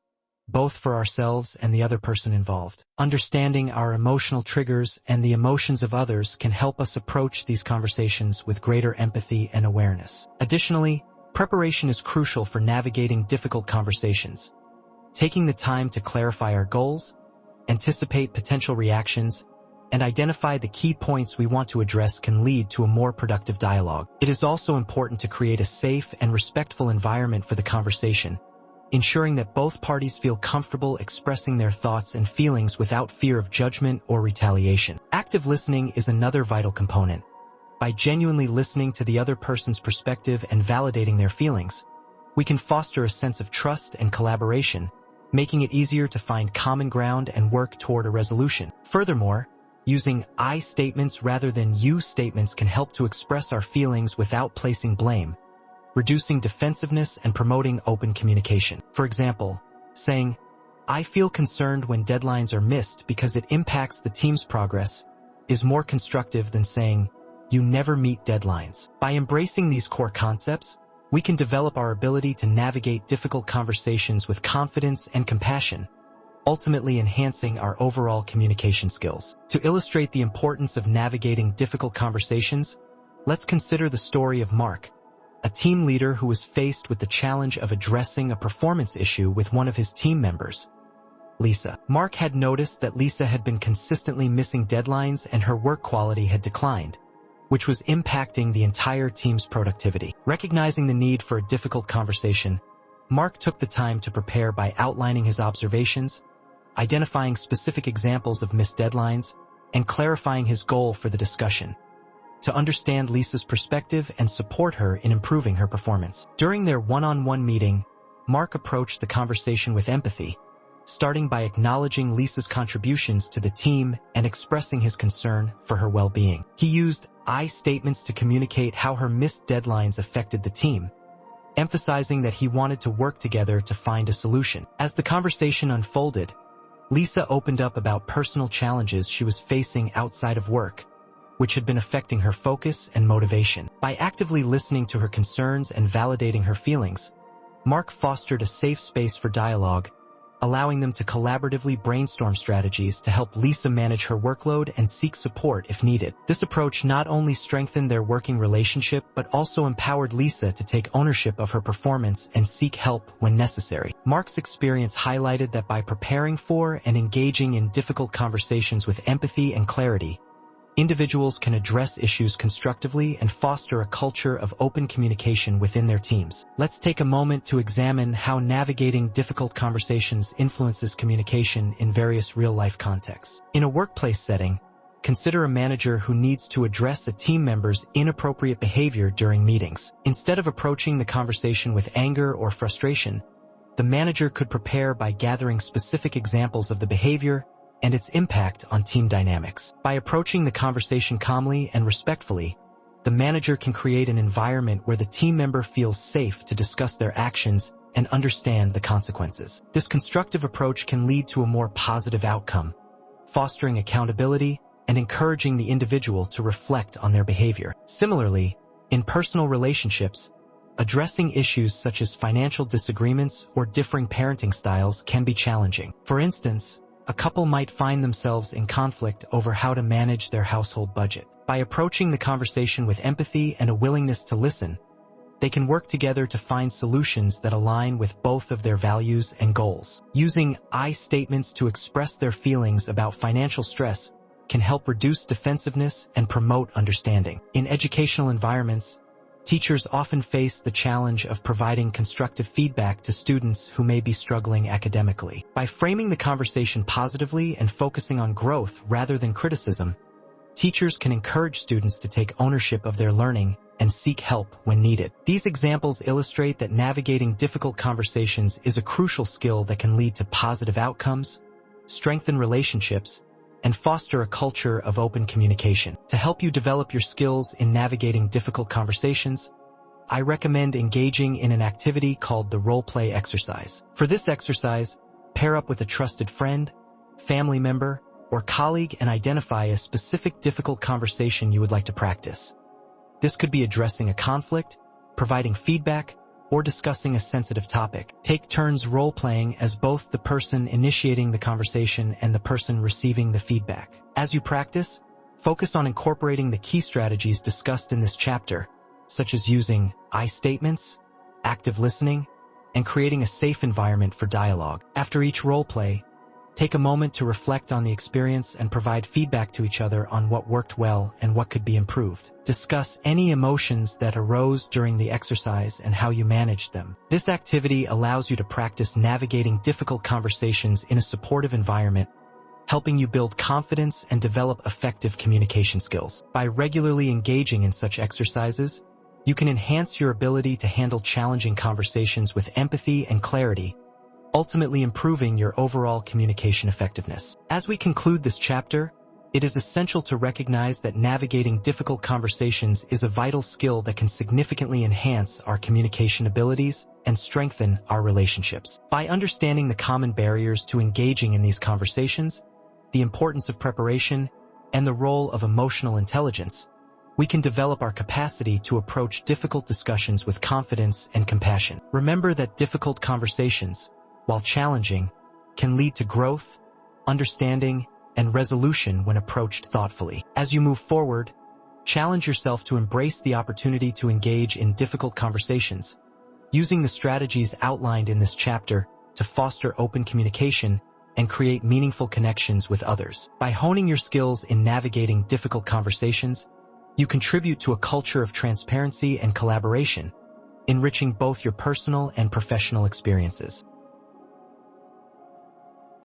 both for ourselves and the other person involved. Understanding our emotional triggers and the emotions of others can help us approach these conversations with greater empathy and awareness. Additionally, preparation is crucial for navigating difficult conversations. Taking the time to clarify our goals, anticipate potential reactions, and identify the key points we want to address can lead to a more productive dialogue. It is also important to create a safe and respectful environment for the conversation, ensuring that both parties feel comfortable expressing their thoughts and feelings without fear of judgment or retaliation. Active listening is another vital component. By genuinely listening to the other person's perspective and validating their feelings, we can foster a sense of trust and collaboration, making it easier to find common ground and work toward a resolution. Furthermore, using I statements rather than you statements can help to express our feelings without placing blame, reducing defensiveness and promoting open communication. For example, saying, "I feel concerned when deadlines are missed because it impacts the team's progress," is more constructive than saying, "You never meet deadlines." By embracing these core concepts, we can develop our ability to navigate difficult conversations with confidence and compassion, ultimately enhancing our overall communication skills. To illustrate the importance of navigating difficult conversations, let's consider the story of Mark, a team leader who was faced with the challenge of addressing a performance issue with one of his team members. Lisa. Mark had noticed that Lisa had been consistently missing deadlines and her work quality had declined, which was impacting the entire team's productivity. Recognizing the need for a difficult conversation, Mark took the time to prepare by outlining his observations, identifying specific examples of missed deadlines, and clarifying his goal for the discussion, to understand Lisa's perspective and support her in improving her performance. During their one-on-one meeting, Mark approached the conversation with empathy, starting by acknowledging Lisa's contributions to the team and expressing his concern for her well-being. He used I statements to communicate how her missed deadlines affected the team, emphasizing that he wanted to work together to find a solution. As the conversation unfolded, Lisa opened up about personal challenges she was facing outside of work, which had been affecting her focus and motivation. By actively listening to her concerns and validating her feelings, Mark fostered a safe space for dialogue, allowing them to collaboratively brainstorm strategies to help Lisa manage her workload and seek support if needed. This approach not only strengthened their working relationship but also empowered Lisa to take ownership of her performance and seek help when necessary. Mark's experience highlighted that by preparing for and engaging in difficult conversations with empathy and clarity, individuals can address issues constructively and foster a culture of open communication within their teams. Let's take a moment to examine how navigating difficult conversations influences communication in various real-life contexts. In a workplace setting, consider a manager who needs to address a team member's inappropriate behavior during meetings. Instead of approaching the conversation with anger or frustration, the manager could prepare by gathering specific examples of the behavior and its impact on team dynamics. By approaching the conversation calmly and respectfully, the manager can create an environment where the team member feels safe to discuss their actions and understand the consequences. This constructive approach can lead to a more positive outcome, fostering accountability and encouraging the individual to reflect on their behavior. Similarly, in personal relationships, addressing issues such as financial disagreements or differing parenting styles can be challenging. For instance, a couple might find themselves in conflict over how to manage their household budget. By approaching the conversation with empathy and a willingness to listen, they can work together to find solutions that align with both of their values and goals. Using I statements to express their feelings about financial stress can help reduce defensiveness and promote understanding. In educational environments, teachers often face the challenge of providing constructive feedback to students who may be struggling academically. By framing the conversation positively and focusing on growth rather than criticism, teachers can encourage students to take ownership of their learning and seek help when needed. These examples illustrate that navigating difficult conversations is a crucial skill that can lead to positive outcomes, strengthen relationships, and foster a culture of open communication. To help you develop your skills in navigating difficult conversations, I recommend engaging in an activity called the role-play exercise. For this exercise, pair up with a trusted friend, family member, or colleague and identify a specific difficult conversation you would like to practice. This could be addressing a conflict, providing feedback, or discussing a sensitive topic. Take turns role-playing as both the person initiating the conversation and the person receiving the feedback. As you practice, focus on incorporating the key strategies discussed in this chapter, such as using I statements, active listening, and creating a safe environment for dialogue. After each role-play, take a moment to reflect on the experience and provide feedback to each other on what worked well and what could be improved. Discuss any emotions that arose during the exercise and how you managed them. This activity allows you to practice navigating difficult conversations in a supportive environment, helping you build confidence and develop effective communication skills. By regularly engaging in such exercises, you can enhance your ability to handle challenging conversations with empathy and clarity, ultimately improving your overall communication effectiveness. As we conclude this chapter, it is essential to recognize that navigating difficult conversations is a vital skill that can significantly enhance our communication abilities and strengthen our relationships. By understanding the common barriers to engaging in these conversations, the importance of preparation, and the role of emotional intelligence, we can develop our capacity to approach difficult discussions with confidence and compassion. Remember that difficult conversations, while challenging, can lead to growth, understanding, and resolution when approached thoughtfully. As you move forward, challenge yourself to embrace the opportunity to engage in difficult conversations, using the strategies outlined in this chapter to foster open communication and create meaningful connections with others. By honing your skills in navigating difficult conversations, you contribute to a culture of transparency and collaboration, enriching both your personal and professional experiences.